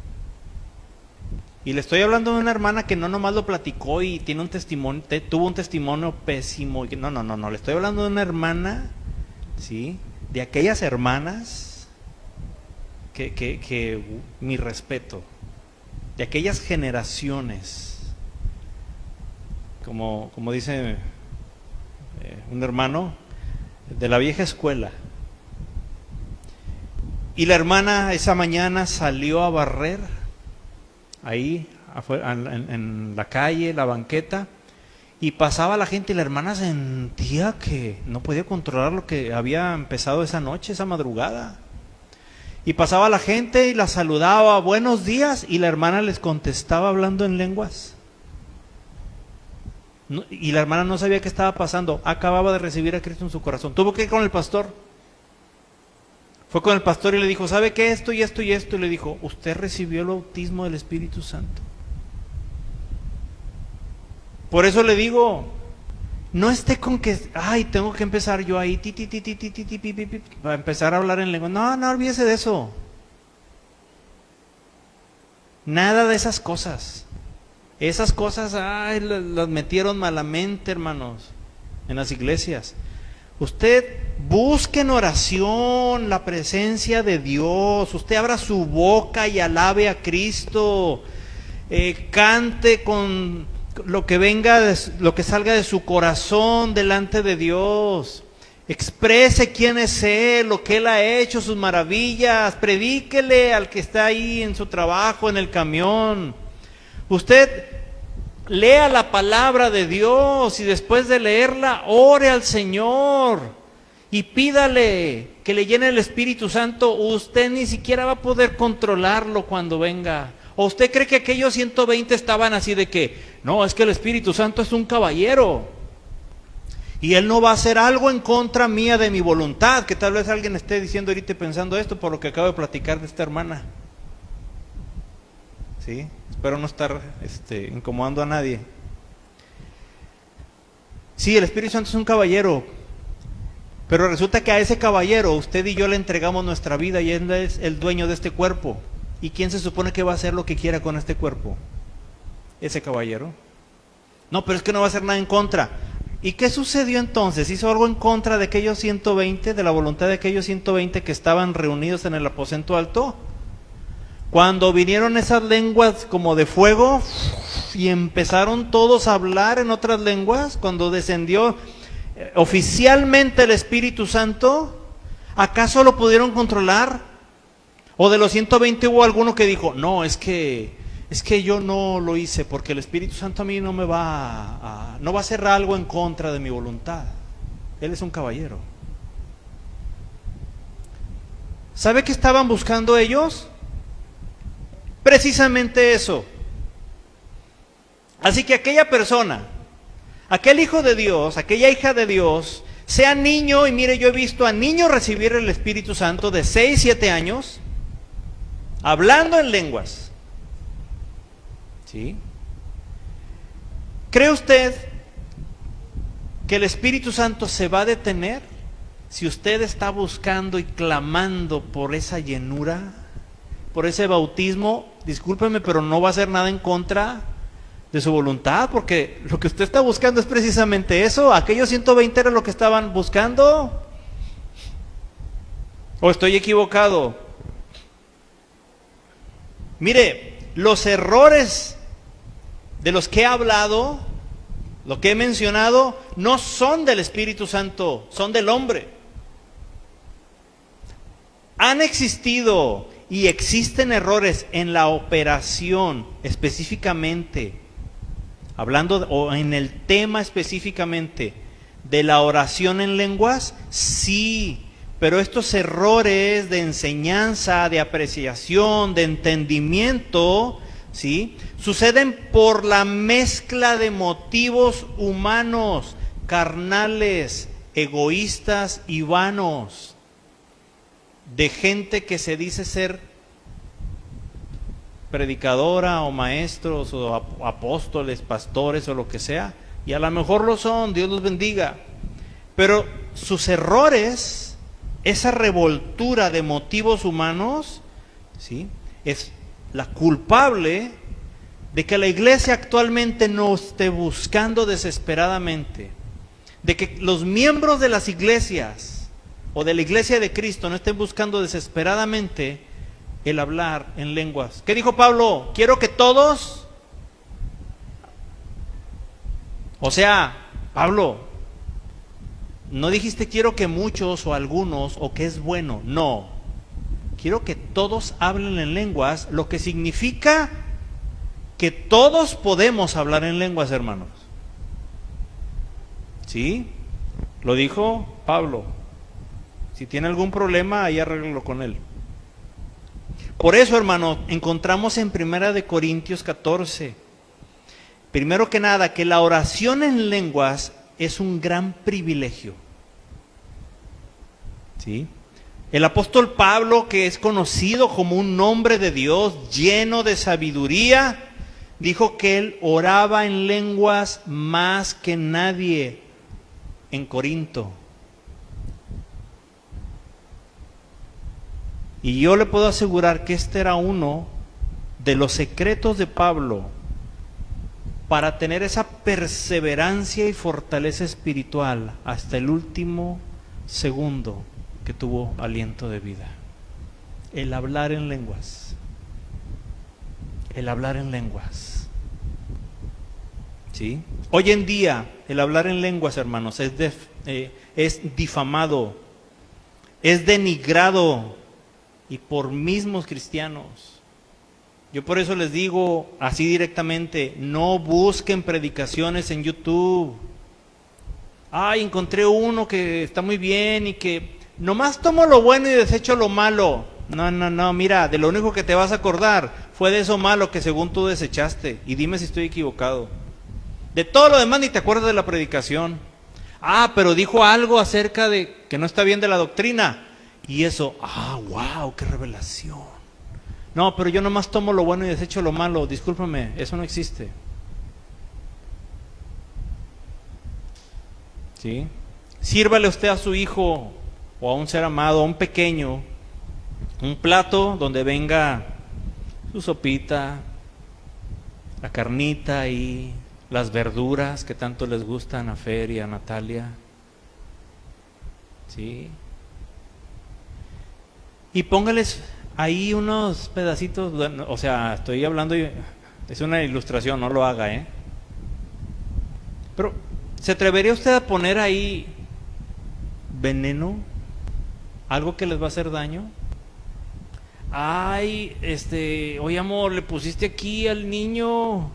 Y le estoy hablando de una hermana que no nomás lo platicó y tiene un testimonio, tuvo un testimonio pésimo. No, le estoy hablando de una hermana, ¿sí?, de aquellas hermanas que mi respeto, de aquellas generaciones, como dice un hermano, de la vieja escuela. Y la hermana esa mañana salió a barrer ahí afuera, en la calle, la banqueta, Y pasaba la gente y la hermana sentía que no podía controlar lo que había empezado esa noche, esa madrugada. Y pasaba la gente y la saludaba, buenos días, y la hermana les contestaba hablando en lenguas. Y la hermana no sabía qué estaba pasando, acababa de recibir a Cristo en su corazón. Tuvo que ir con el pastor. Fue con el pastor y le dijo, ¿sabe qué? Esto y esto y esto. Y le dijo, usted recibió el bautismo del Espíritu Santo. Por eso le digo, no esté con que, ay, tengo que empezar yo ahí, para empezar a hablar en lengua. No, no olvídese de eso. Nada de esas cosas. Esas cosas, ay, las metieron malamente, hermanos, en las iglesias. Usted busque en oración la presencia de Dios. Usted abra su boca y alabe a Cristo. Cante con lo que venga, lo que salga de su corazón delante de Dios. Exprese quién es Él, lo que Él ha hecho, sus maravillas. Predíquele al que está ahí en su trabajo, en el camión. Usted lea la palabra de Dios y después de leerla, ore al Señor y pídale que le llene el Espíritu Santo. Usted ni siquiera va a poder controlarlo cuando venga. ¿O usted cree que aquellos 120 estaban así de que, no, es que el Espíritu Santo es un caballero y Él no va a hacer algo en contra mía de mi voluntad? Que tal vez alguien esté diciendo ahorita pensando esto por lo que acabo de platicar de esta hermana. ¿Sí? Espero no estar incomodando a nadie. Sí, el Espíritu Santo es un caballero, pero resulta que a ese caballero usted y yo le entregamos nuestra vida y Él es el dueño de este cuerpo. ¿Y quién se supone que va a hacer lo que quiera con este cuerpo? Ese caballero. No, pero es que no va a hacer nada en contra. ¿Y qué sucedió entonces? ¿Hizo algo en contra de aquellos 120, de la voluntad de aquellos 120 que estaban reunidos en el aposento alto? Cuando vinieron esas lenguas como de fuego y empezaron todos a hablar en otras lenguas, cuando descendió oficialmente el Espíritu Santo, ¿acaso lo pudieron controlar? ¿O de los 120 hubo alguno que dijo, no, es que yo no lo hice porque el Espíritu Santo a mí no va a hacer algo en contra de mi voluntad? Él es un caballero. ¿Sabe qué estaban buscando ellos? Precisamente eso. Así que aquella persona, aquel hijo de Dios, aquella hija de Dios, sea niño, y mire, yo he visto a niños recibir el Espíritu Santo de 6, 7 años, hablando en lenguas. ¿Sí? ¿Cree usted que el Espíritu Santo se va a detener si usted está buscando y clamando por esa llenura, por ese bautismo? Discúlpeme, pero no va a hacer nada en contra de su voluntad, porque lo que usted está buscando es precisamente eso. Aquellos 120 era lo que estaban buscando. ¿O estoy equivocado? Mire, los errores de los que he hablado, lo que he mencionado, no son del Espíritu Santo, son del hombre. Han existido y existen errores en la operación específicamente, hablando o en el tema específicamente de la oración en lenguas, sí. Pero estos errores de enseñanza, de apreciación, de entendimiento, ¿sí?, suceden por la mezcla de motivos humanos, carnales, egoístas y vanos, de gente que se dice ser predicadora o maestros o apóstoles, pastores o lo que sea, y a lo mejor lo son, Dios los bendiga, pero sus errores, esa revoltura de motivos humanos, ¿sí?, es la culpable de que la iglesia actualmente no esté buscando desesperadamente, de que los miembros de las iglesias o de la iglesia de Cristo no estén buscando desesperadamente el hablar en lenguas. ¿Qué dijo Pablo? Quiero que todos, o sea, Pablo, no dijiste quiero que muchos o algunos o que es bueno, no. Quiero que todos hablen en lenguas, lo que significa que todos podemos hablar en lenguas, hermanos. ¿Sí? Lo dijo Pablo. Si tiene algún problema, ahí arréglalo con él. Por eso, hermano, encontramos en 1 Corintios 14, primero que nada, que la oración en lenguas es un gran privilegio. ¿Sí? El apóstol Pablo, que es conocido como un hombre de Dios, lleno de sabiduría, dijo que él oraba en lenguas más que nadie en Corinto. Y yo le puedo asegurar que este era uno de los secretos de Pablo para tener esa perseverancia y fortaleza espiritual hasta el último segundo que tuvo aliento de vida. El hablar en lenguas. El hablar en lenguas. ¿Sí? Hoy en día, el hablar en lenguas, hermanos, es difamado, es denigrado, y por mismos cristianos. Yo por eso les digo así directamente, no busquen predicaciones en YouTube. Ay, encontré uno que está muy bien y que nomás tomo lo bueno y desecho lo malo. No, mira, de lo único que te vas a acordar fue de eso malo que según tú desechaste. Y dime si estoy equivocado. De todo lo demás ni te acuerdas de la predicación. Ah, pero dijo algo acerca de que no está bien de la doctrina. Y eso, wow, qué revelación. No, pero yo nomás tomo lo bueno y desecho lo malo. Discúlpame, eso no existe. ¿Sí? Sírvale usted a su hijo o a un ser amado, a un pequeño, un plato donde venga su sopita, la carnita y las verduras que tanto les gustan a Fer y a Natalia. ¿Sí? Y póngales ahí unos pedacitos, o sea, estoy hablando, es una ilustración, no lo haga, ¿eh? Pero, ¿se atrevería usted a poner ahí veneno? ¿Algo que les va a hacer daño? Ay, oye amor, le pusiste aquí al niño,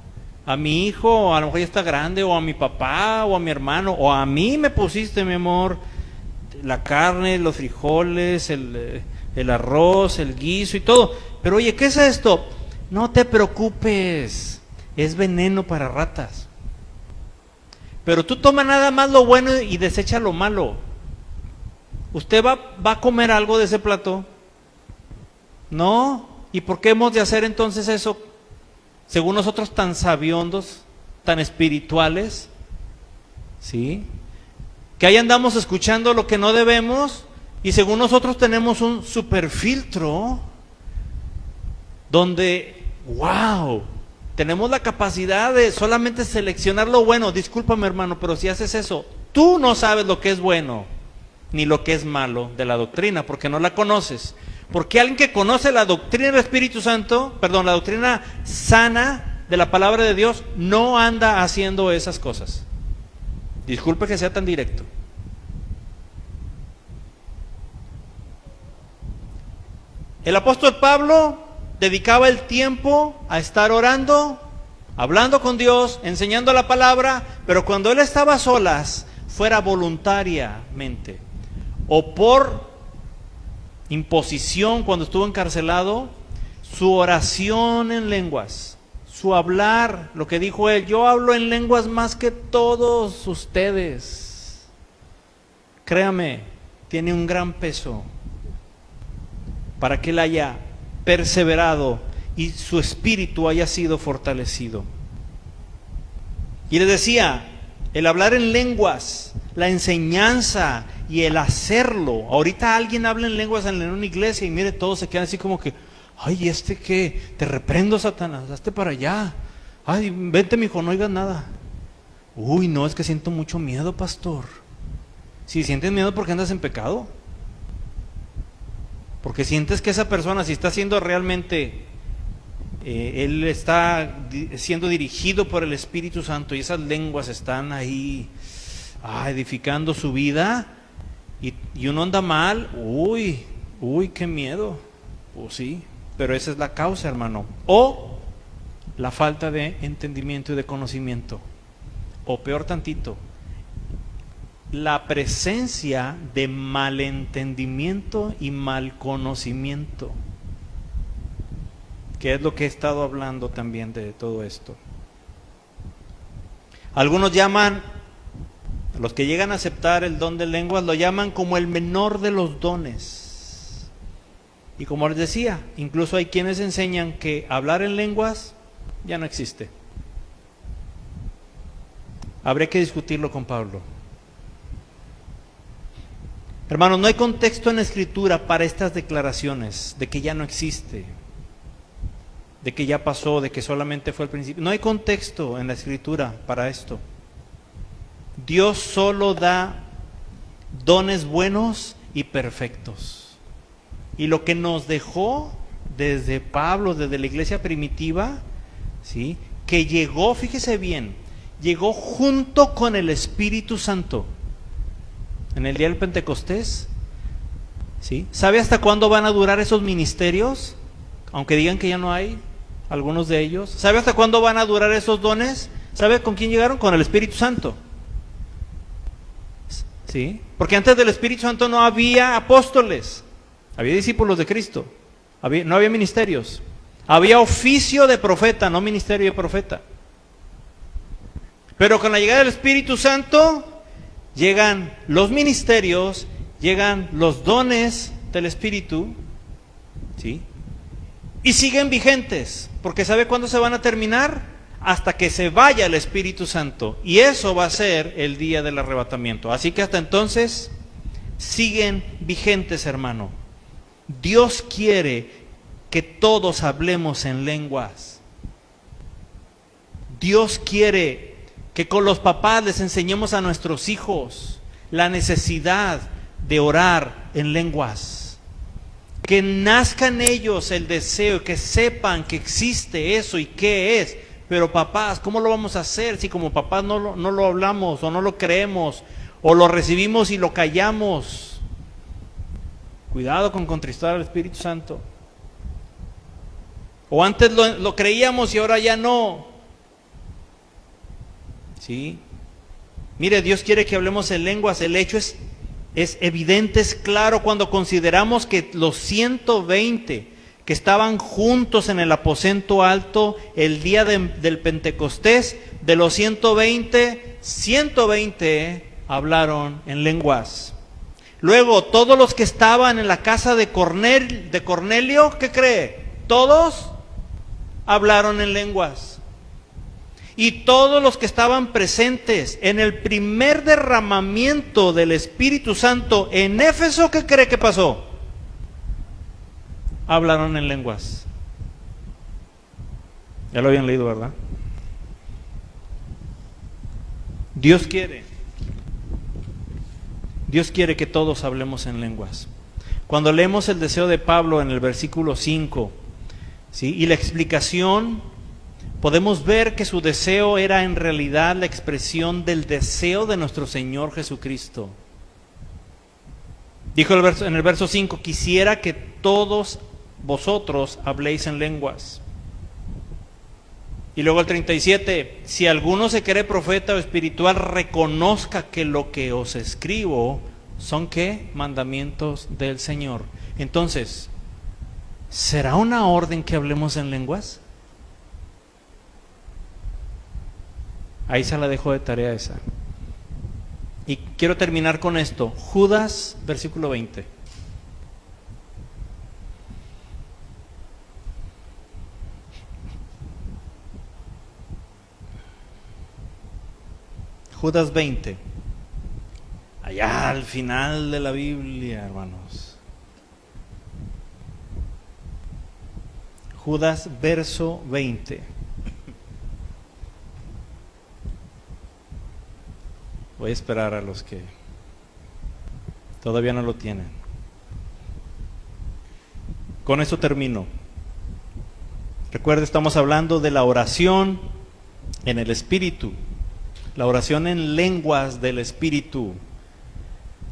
a mi hijo, a lo mejor ya está grande, o a mi papá, o a mi hermano, o a mí me pusiste, mi amor, la carne, los frijoles, el arroz, el guiso y todo. Pero oye, ¿qué es esto? No te preocupes, es veneno para ratas. Pero tú toma nada más lo bueno y desecha lo malo. ¿Usted va a comer algo de ese plato? No. ¿Y por qué hemos de hacer entonces eso? Según nosotros tan sabiondos, tan espirituales, ¿sí? Que ahí andamos escuchando lo que no debemos. Y según nosotros tenemos un superfiltro donde, wow, tenemos la capacidad de solamente seleccionar lo bueno. Discúlpame, hermano, pero si haces eso, tú no sabes lo que es bueno ni lo que es malo de la doctrina, porque no la conoces. Porque alguien que conoce la doctrina del Espíritu Santo, perdón, la doctrina sana de la palabra de Dios, no anda haciendo esas cosas. Disculpe que sea tan directo. El apóstol Pablo dedicaba el tiempo a estar orando, hablando con Dios, enseñando la palabra, pero cuando él estaba a solas, fuera voluntariamente o por imposición cuando estuvo encarcelado, su oración en lenguas, su hablar, lo que dijo él, yo hablo en lenguas más que todos ustedes. Créame, tiene un gran peso para que él haya perseverado y su espíritu haya sido fortalecido. Y les decía, el hablar en lenguas, la enseñanza y el hacerlo. Ahorita alguien habla en lenguas en una iglesia y mire, todos se quedan así como que, ay, ¿qué? Te reprendo, Satanás, hazte para allá. Ay, vente, mijo, no oigas nada. Uy, no, es que siento mucho miedo, pastor. Si sientes miedo, ¿por qué andas en pecado? Porque sientes que esa persona, si está siendo realmente, él está siendo dirigido por el Espíritu Santo y esas lenguas están ahí edificando su vida y uno anda mal, uy, qué miedo. Pues sí, pero esa es la causa, hermano. O la falta de entendimiento y de conocimiento. O peor tantito, la presencia de malentendimiento y mal conocimiento, que es lo que he estado hablando también de todo esto. Algunos llaman, los que llegan a aceptar el don de lenguas, lo llaman como el menor de los dones. Y como les decía, incluso hay quienes enseñan que hablar en lenguas ya no existe. Habría que discutirlo con Pablo. Hermanos, no hay contexto en la Escritura para estas declaraciones de que ya no existe, de que ya pasó, de que solamente fue el principio. No hay contexto en la Escritura para esto. Dios solo da dones buenos y perfectos. Y lo que nos dejó desde Pablo, desde la iglesia primitiva, ¿sí?, que llegó, fíjese bien, llegó junto con el Espíritu Santo en el día del Pentecostés. ¿Sí? ¿Sabe hasta cuándo van a durar esos ministerios? Aunque digan que ya no hay algunos de ellos. ¿Sabe hasta cuándo van a durar esos dones? ¿Sabe con quién llegaron? Con el Espíritu Santo. ¿Sí? Porque antes del Espíritu Santo no había apóstoles, había discípulos de Cristo, no había ministerios, había oficio de profeta, no ministerio de profeta. Pero con la llegada del Espíritu Santo llegan los ministerios, llegan los dones del Espíritu, ¿sí?, y siguen vigentes, porque ¿sabe cuándo se van a terminar? Hasta que se vaya el Espíritu Santo, y eso va a ser el día del arrebatamiento. Así que hasta entonces siguen vigentes, hermano. Dios quiere que todos hablemos en lenguas. Dios quiere que con los papás les enseñemos a nuestros hijos la necesidad de orar en lenguas. Que nazca en ellos el deseo, que sepan que existe eso y qué es. Pero papás, ¿cómo lo vamos a hacer si como papás no lo hablamos o no lo creemos o lo recibimos y lo callamos? Cuidado con contristar al Espíritu Santo. O antes lo creíamos y ahora ya no. ¿Sí? Mire, Dios quiere que hablemos en lenguas. El hecho es evidente, es claro cuando consideramos que los 120 que estaban juntos en el aposento alto el día del Pentecostés, de los 120 hablaron en lenguas. Luego, todos los que estaban en la casa de Cornelio, ¿qué cree? Todos hablaron en lenguas. Y todos los que estaban presentes en el primer derramamiento del Espíritu Santo en Éfeso, ¿qué cree que pasó? Hablaron en lenguas. Ya lo habían leído, ¿verdad? Dios quiere que todos hablemos en lenguas. Cuando leemos el deseo de Pablo en el versículo 5, ¿sí?, y la explicación, podemos ver que su deseo era en realidad la expresión del deseo de nuestro Señor Jesucristo. Dijo en el verso 5, quisiera que todos vosotros habléis en lenguas. Y luego el 37, si alguno se cree profeta o espiritual, reconozca que lo que os escribo son, ¿qué?, mandamientos del Señor. Entonces, ¿será una orden que hablemos en lenguas? Ahí se la dejo de tarea esa. Y quiero terminar con esto. Judas, versículo 20. Judas 20. Allá al final de la Biblia, hermanos. Judas, verso 20. Voy a esperar a los que todavía no lo tienen. Con eso termino. Recuerda, estamos hablando de la oración en el Espíritu, la oración en lenguas del Espíritu.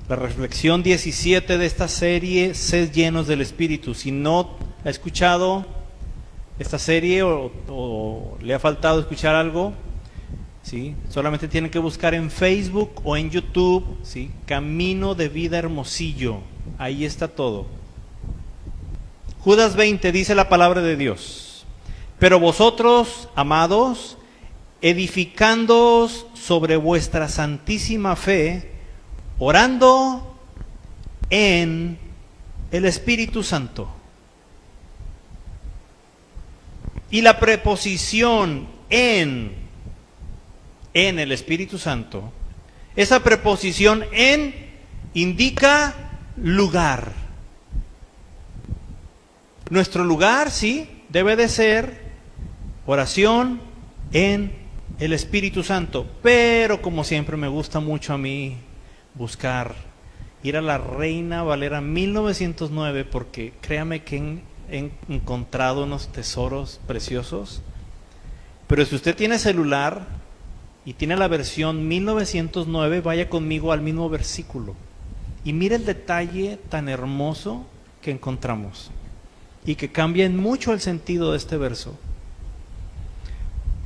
La reflexión 17 de esta serie, Sed llenos del Espíritu. Si no ha escuchado esta serie o le ha faltado escuchar algo, ¿sí? Solamente tienen que buscar en Facebook o en YouTube, ¿sí? Camino de Vida Hermosillo. Ahí está todo. Judas 20 dice la palabra de Dios: pero vosotros, amados, edificándoos sobre vuestra santísima fe, orando en el Espíritu Santo. Y la preposición en el Espíritu Santo, esa preposición en indica lugar. Nuestro lugar, sí, debe de ser oración en el Espíritu Santo. Pero como siempre me gusta mucho a mí buscar, ir a la Reina Valera 1909, porque créame que he encontrado unos tesoros preciosos. Pero si usted tiene celular y tiene la versión 1909, vaya conmigo al mismo versículo y mire el detalle tan hermoso que encontramos y que cambia en mucho el sentido de este verso.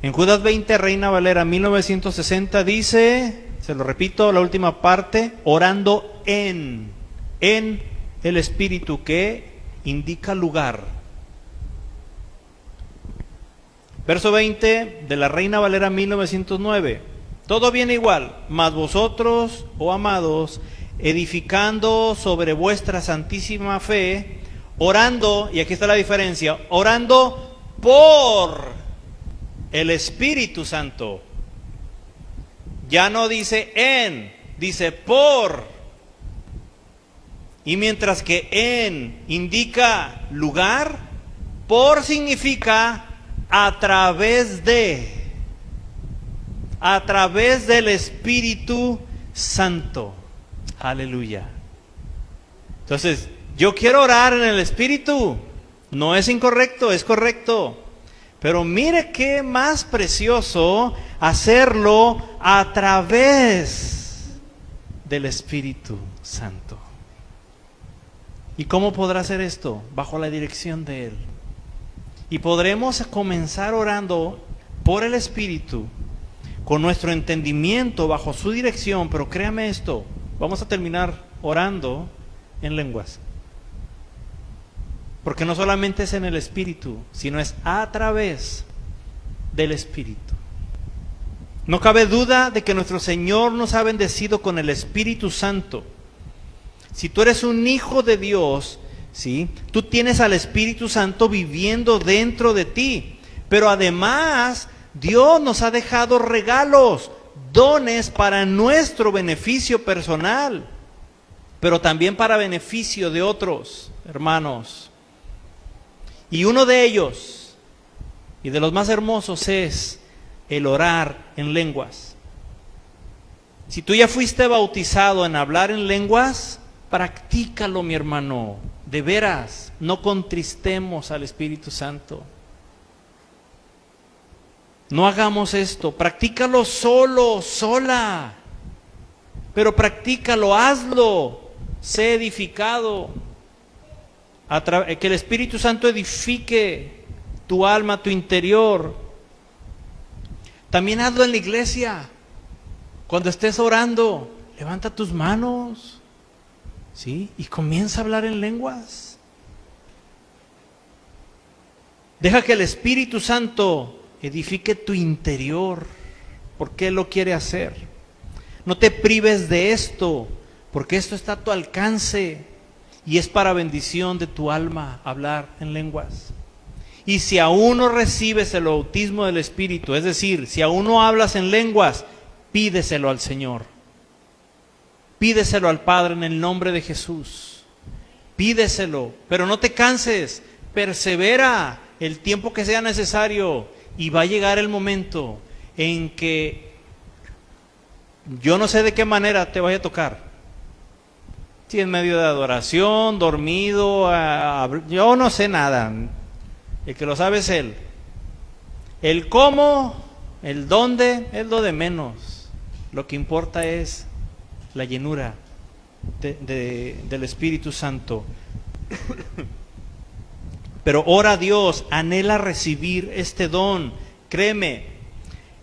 En Judas 20, Reina Valera 1960 dice, se lo repito, la última parte, orando en el Espíritu, que indica lugar. Verso 20 de la Reina Valera 1909. Todo viene igual. Mas vosotros, oh amados, edificando sobre vuestra santísima fe, orando, y aquí está la diferencia, orando por el Espíritu Santo. Ya no dice en, dice por. Y mientras que en indica lugar, por significa a través del Espíritu Santo. Aleluya. Entonces, yo quiero orar en el Espíritu. No es incorrecto, es correcto. Pero mire qué más precioso hacerlo a través del Espíritu Santo. ¿Y cómo podrá hacer esto? Bajo la dirección de Él. Y podremos comenzar orando por el Espíritu, con nuestro entendimiento, bajo su dirección. Pero créame esto, vamos a terminar orando en lenguas. Porque no solamente es en el Espíritu, sino es a través del Espíritu. No cabe duda de que nuestro Señor nos ha bendecido con el Espíritu Santo. Si tú eres un hijo de Dios, ¿sí?, tú tienes al Espíritu Santo viviendo dentro de ti. Pero además, Dios nos ha dejado regalos, dones para nuestro beneficio personal, pero también para beneficio de otros hermanos. Y uno de ellos, y de los más hermosos, es el orar en lenguas. Si tú ya fuiste bautizado en hablar en lenguas, practícalo, mi hermano. De veras, no contristemos al Espíritu Santo. No hagamos esto. Practícalo solo, sola. Pero practícalo, hazlo. Sé edificado. Que el Espíritu Santo edifique tu alma, tu interior. También hazlo en la iglesia. Cuando estés orando, levanta tus manos, ¿sí?, y comienza a hablar en lenguas. Deja que el Espíritu Santo edifique tu interior, porque Él lo quiere hacer. No te prives de esto, porque esto está a tu alcance y es para bendición de tu alma hablar en lenguas. Y si aún no recibes el bautismo del Espíritu, es decir, si aún no hablas en lenguas, pídeselo al Señor. Pídeselo al Padre en el nombre de Jesús. Pídeselo, pero no te canses, persevera el tiempo que sea necesario y va a llegar el momento en que yo no sé de qué manera te vaya a tocar. Si en medio de adoración, dormido, yo no sé nada. El que lo sabe es Él. El cómo, el dónde, es lo de menos. Lo que importa es la llenura del Espíritu Santo. Pero ora a Dios, anhela recibir este don. Créeme,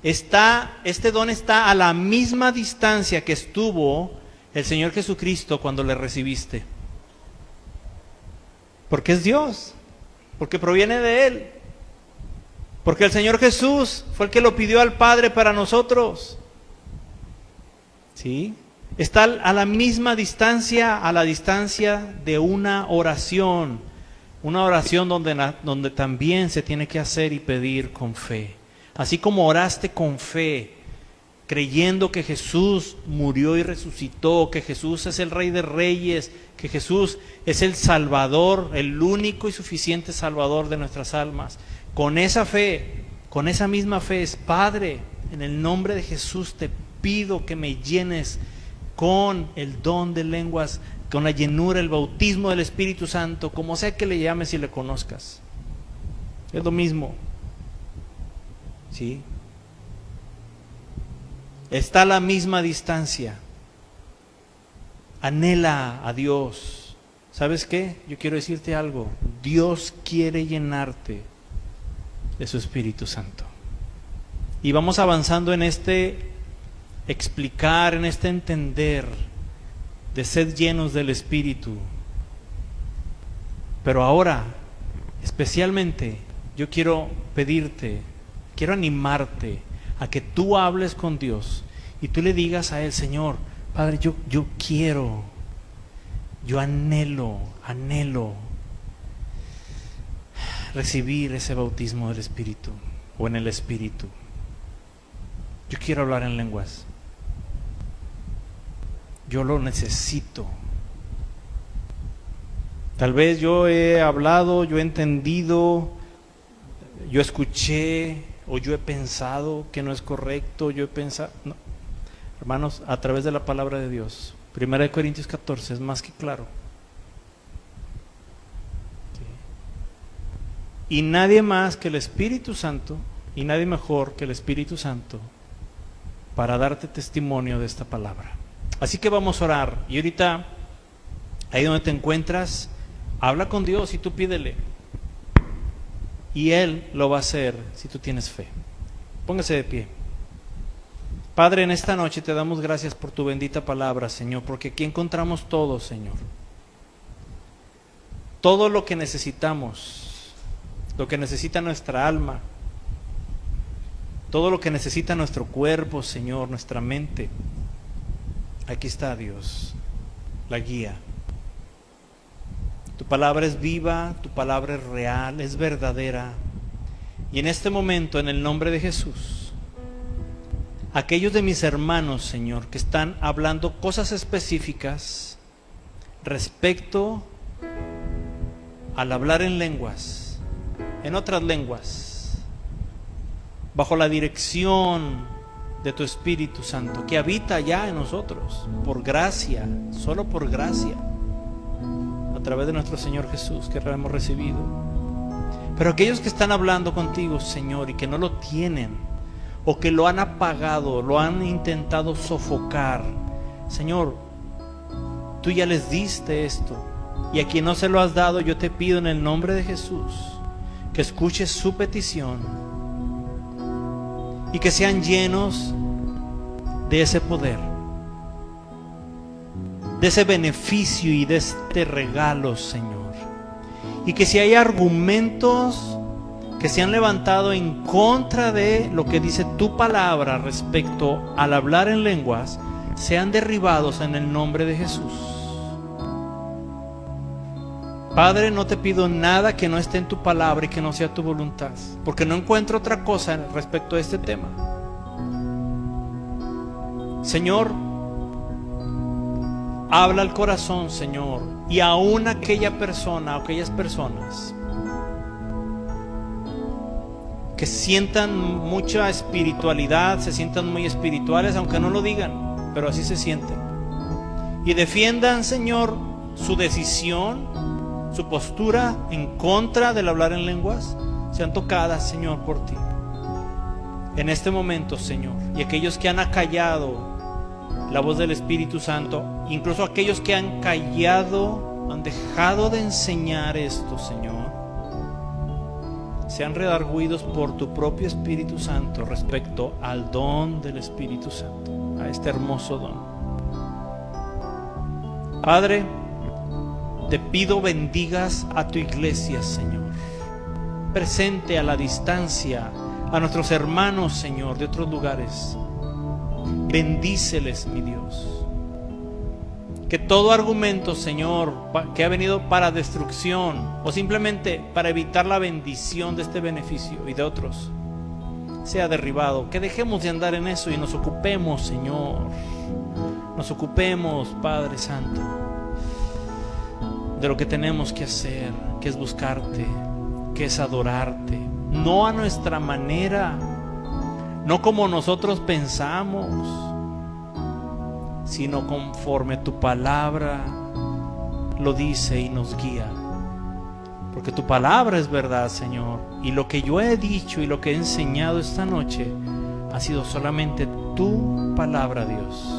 Este don está a la misma distancia que estuvo el Señor Jesucristo cuando le recibiste. Porque es Dios, porque proviene de Él, porque el Señor Jesús fue el que lo pidió al Padre para nosotros. ¿Sí? Está a la misma distancia, a la distancia de una oración donde también se tiene que hacer y pedir con fe. Así como oraste con fe, creyendo que Jesús murió y resucitó, que Jesús es el Rey de Reyes, que Jesús es el Salvador, el único y suficiente Salvador de nuestras almas. Con esa fe, con esa misma fe es: Padre, en el nombre de Jesús te pido que me llenes con el don de lenguas, con la llenura, el bautismo del Espíritu Santo, como sea que le llames y le conozcas. Es lo mismo. ¿Sí? Está a la misma distancia. Anhela a Dios. ¿Sabes qué? Yo quiero decirte algo. Dios quiere llenarte de su Espíritu Santo. Y vamos avanzando en este explicar, en este entender de ser llenos del Espíritu. Pero ahora, especialmente, yo quiero pedirte, quiero animarte a que tú hables con Dios y tú le digas a Él: Señor, Padre, yo quiero, yo anhelo recibir ese bautismo del Espíritu o en el Espíritu. Yo quiero hablar en lenguas. Yo lo necesito. Tal vez yo he hablado, yo he entendido, yo escuché o yo he pensado que no es correcto, yo he pensado... No. Hermanos, a través de la palabra de Dios, 1 Corintios 14 es más que claro. Sí. Y nadie más que el Espíritu Santo, y nadie mejor que el Espíritu Santo para darte testimonio de esta palabra. Así que vamos a orar. Y ahorita, ahí donde te encuentras, habla con Dios y tú pídele. Y Él lo va a hacer si tú tienes fe. Póngase de pie. Padre, en esta noche te damos gracias por tu bendita palabra, Señor, porque aquí encontramos todo, Señor. Todo lo que necesitamos, lo que necesita nuestra alma, todo lo que necesita nuestro cuerpo, Señor, nuestra mente. Aquí está, Dios, la guía. Tu palabra es viva, tu palabra es real, es verdadera. Y en este momento, en el nombre de Jesús, aquellos de mis hermanos, Señor, que están hablando cosas específicas respecto al hablar en lenguas, en otras lenguas, bajo la dirección de tu Espíritu Santo, que habita ya en nosotros, por gracia, solo por gracia, a través de nuestro Señor Jesús, que lo hemos recibido. Pero aquellos que están hablando contigo, Señor, y que no lo tienen, o que lo han apagado, lo han intentado sofocar, Señor, tú ya les diste esto, y a quien no se lo has dado, yo te pido en el nombre de Jesús, que escuches su petición, y que sean llenos de ese poder, de ese beneficio y de este regalo, Señor. Y que si hay argumentos que se han levantado en contra de lo que dice tu palabra respecto al hablar en lenguas, sean derribados en el nombre de Jesús. Padre, no te pido nada que no esté en tu palabra y que no sea tu voluntad, porque no encuentro otra cosa respecto a este tema. Señor, habla al corazón, Señor, y aún aquella persona, aquellas personas que sientan mucha espiritualidad, se sientan muy espirituales, aunque no lo digan, pero así se sienten, y defiendan, Señor, su decisión, su postura en contra del hablar en lenguas, sean tocadas, Señor, por ti en este momento, Señor. Y aquellos que han acallado la voz del Espíritu Santo, incluso aquellos que han callado, han dejado de enseñar esto, Señor, sean redargüidos por tu propio Espíritu Santo respecto al don del Espíritu Santo, a este hermoso don. Padre, te pido bendigas a tu iglesia, Señor, presente a la distancia, a nuestros hermanos, Señor, de otros lugares. Bendíceles, mi Dios. Que todo argumento, Señor, que ha venido para destrucción o simplemente para evitar la bendición de este beneficio y de otros, sea derribado. Que dejemos de andar en eso y nos ocupemos, Señor. Nos ocupemos, Padre Santo, de lo que tenemos que hacer, que es buscarte, que es adorarte, no a nuestra manera, no como nosotros pensamos, sino conforme tu palabra lo dice y nos guía. Porque tu palabra es verdad, Señor, y lo que yo he dicho y lo que he enseñado esta noche ha sido solamente tu palabra, Dios.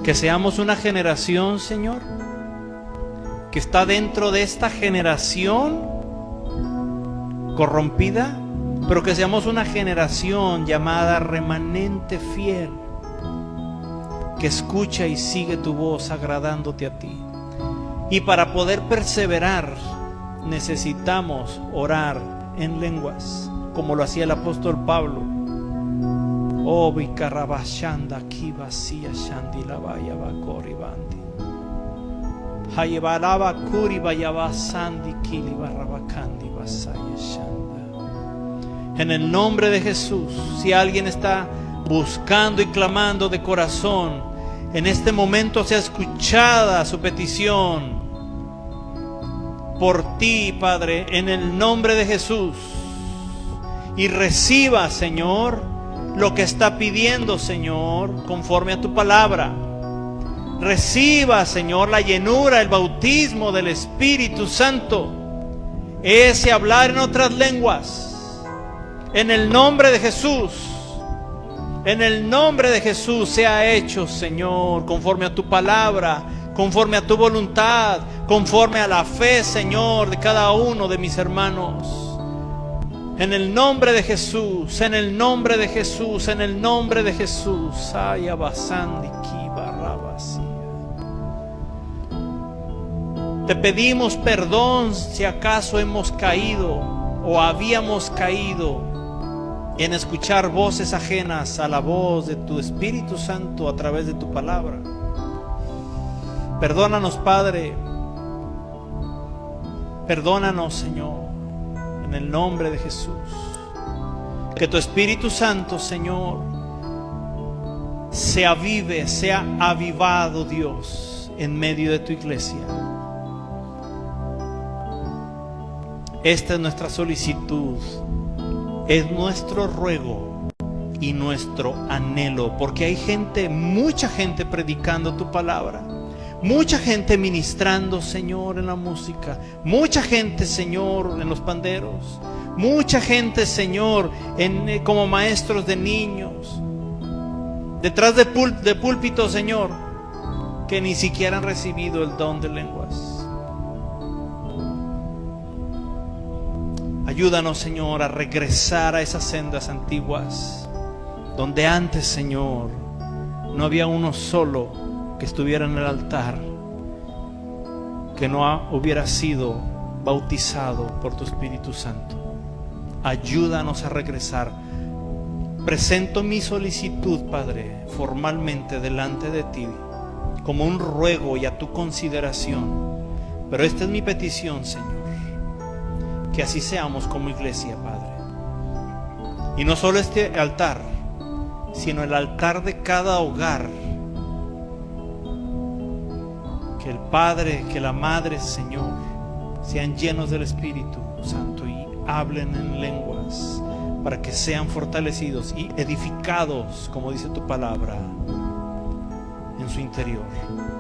Que seamos una generación, Señor, que está dentro de esta generación corrompida, pero que seamos una generación llamada remanente fiel, que escucha y sigue tu voz agradándote a ti. Y para poder perseverar necesitamos orar en lenguas, como lo hacía el apóstol Pablo. Oh, vicarabashanda kivasia shandi lavaya bakori bandi. Hayebalaba kuri bayaba sandi kili barrabakandi basaya shanda. En el nombre de Jesús, si alguien está buscando y clamando de corazón, en este momento sea escuchada su petición por ti, Padre, en el nombre de Jesús, y reciba, Señor, lo que está pidiendo, Señor, conforme a tu palabra. Reciba, Señor, la llenura, el bautismo del Espíritu Santo, ese hablar en otras lenguas, en el nombre de Jesús. En el nombre de Jesús sea hecho, Señor, conforme a tu palabra, conforme a tu voluntad, conforme a la fe, Señor, de cada uno de mis hermanos. En el nombre de Jesús, en el nombre de Jesús, en el nombre de Jesús. Ay, abasandi kibarrabasia. Te pedimos perdón si acaso hemos caído o habíamos caído en escuchar voces ajenas a la voz de tu Espíritu Santo a través de tu palabra. Perdónanos, Padre. Perdónanos, Señor, en el nombre de Jesús. Que tu Espíritu Santo, Señor, se avive, sea avivado, Dios, en medio de tu iglesia. Esta es nuestra solicitud, es nuestro ruego y nuestro anhelo, porque hay gente, mucha gente predicando tu palabra, mucha gente ministrando, Señor, en la música, mucha gente, Señor, en los panderos, mucha gente, Señor, como maestros de niños, detrás de púlpitos, Señor, que ni siquiera han recibido el don de lenguas. Ayúdanos, Señor, a regresar a esas sendas antiguas, donde antes, Señor, no había uno solo que estuviera en el altar que no hubiera sido bautizado por tu Espíritu Santo. Ayúdanos a regresar. Presento mi solicitud, Padre, formalmente delante de ti, como un ruego y a tu consideración. Pero esta es mi petición, Señor, que así seamos como iglesia, Padre. Y no solo este altar, sino el altar de cada hogar. Que el Padre, que la Madre, Señor, sean llenos del Espíritu Santo y hablen en lenguas, para que sean fortalecidos y edificados, como dice tu palabra, en su interior.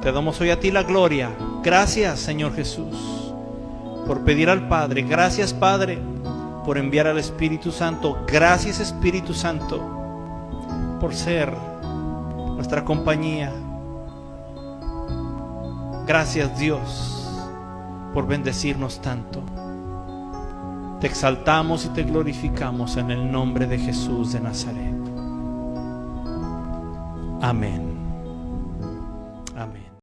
Te damos hoy a ti la gloria. Gracias, Señor Jesús, por pedir al Padre. Gracias, Padre, por enviar al Espíritu Santo. Gracias, Espíritu Santo, por ser nuestra compañía. Gracias, Dios, por bendecirnos tanto. Te exaltamos y te glorificamos en el nombre de Jesús de Nazaret. Amén.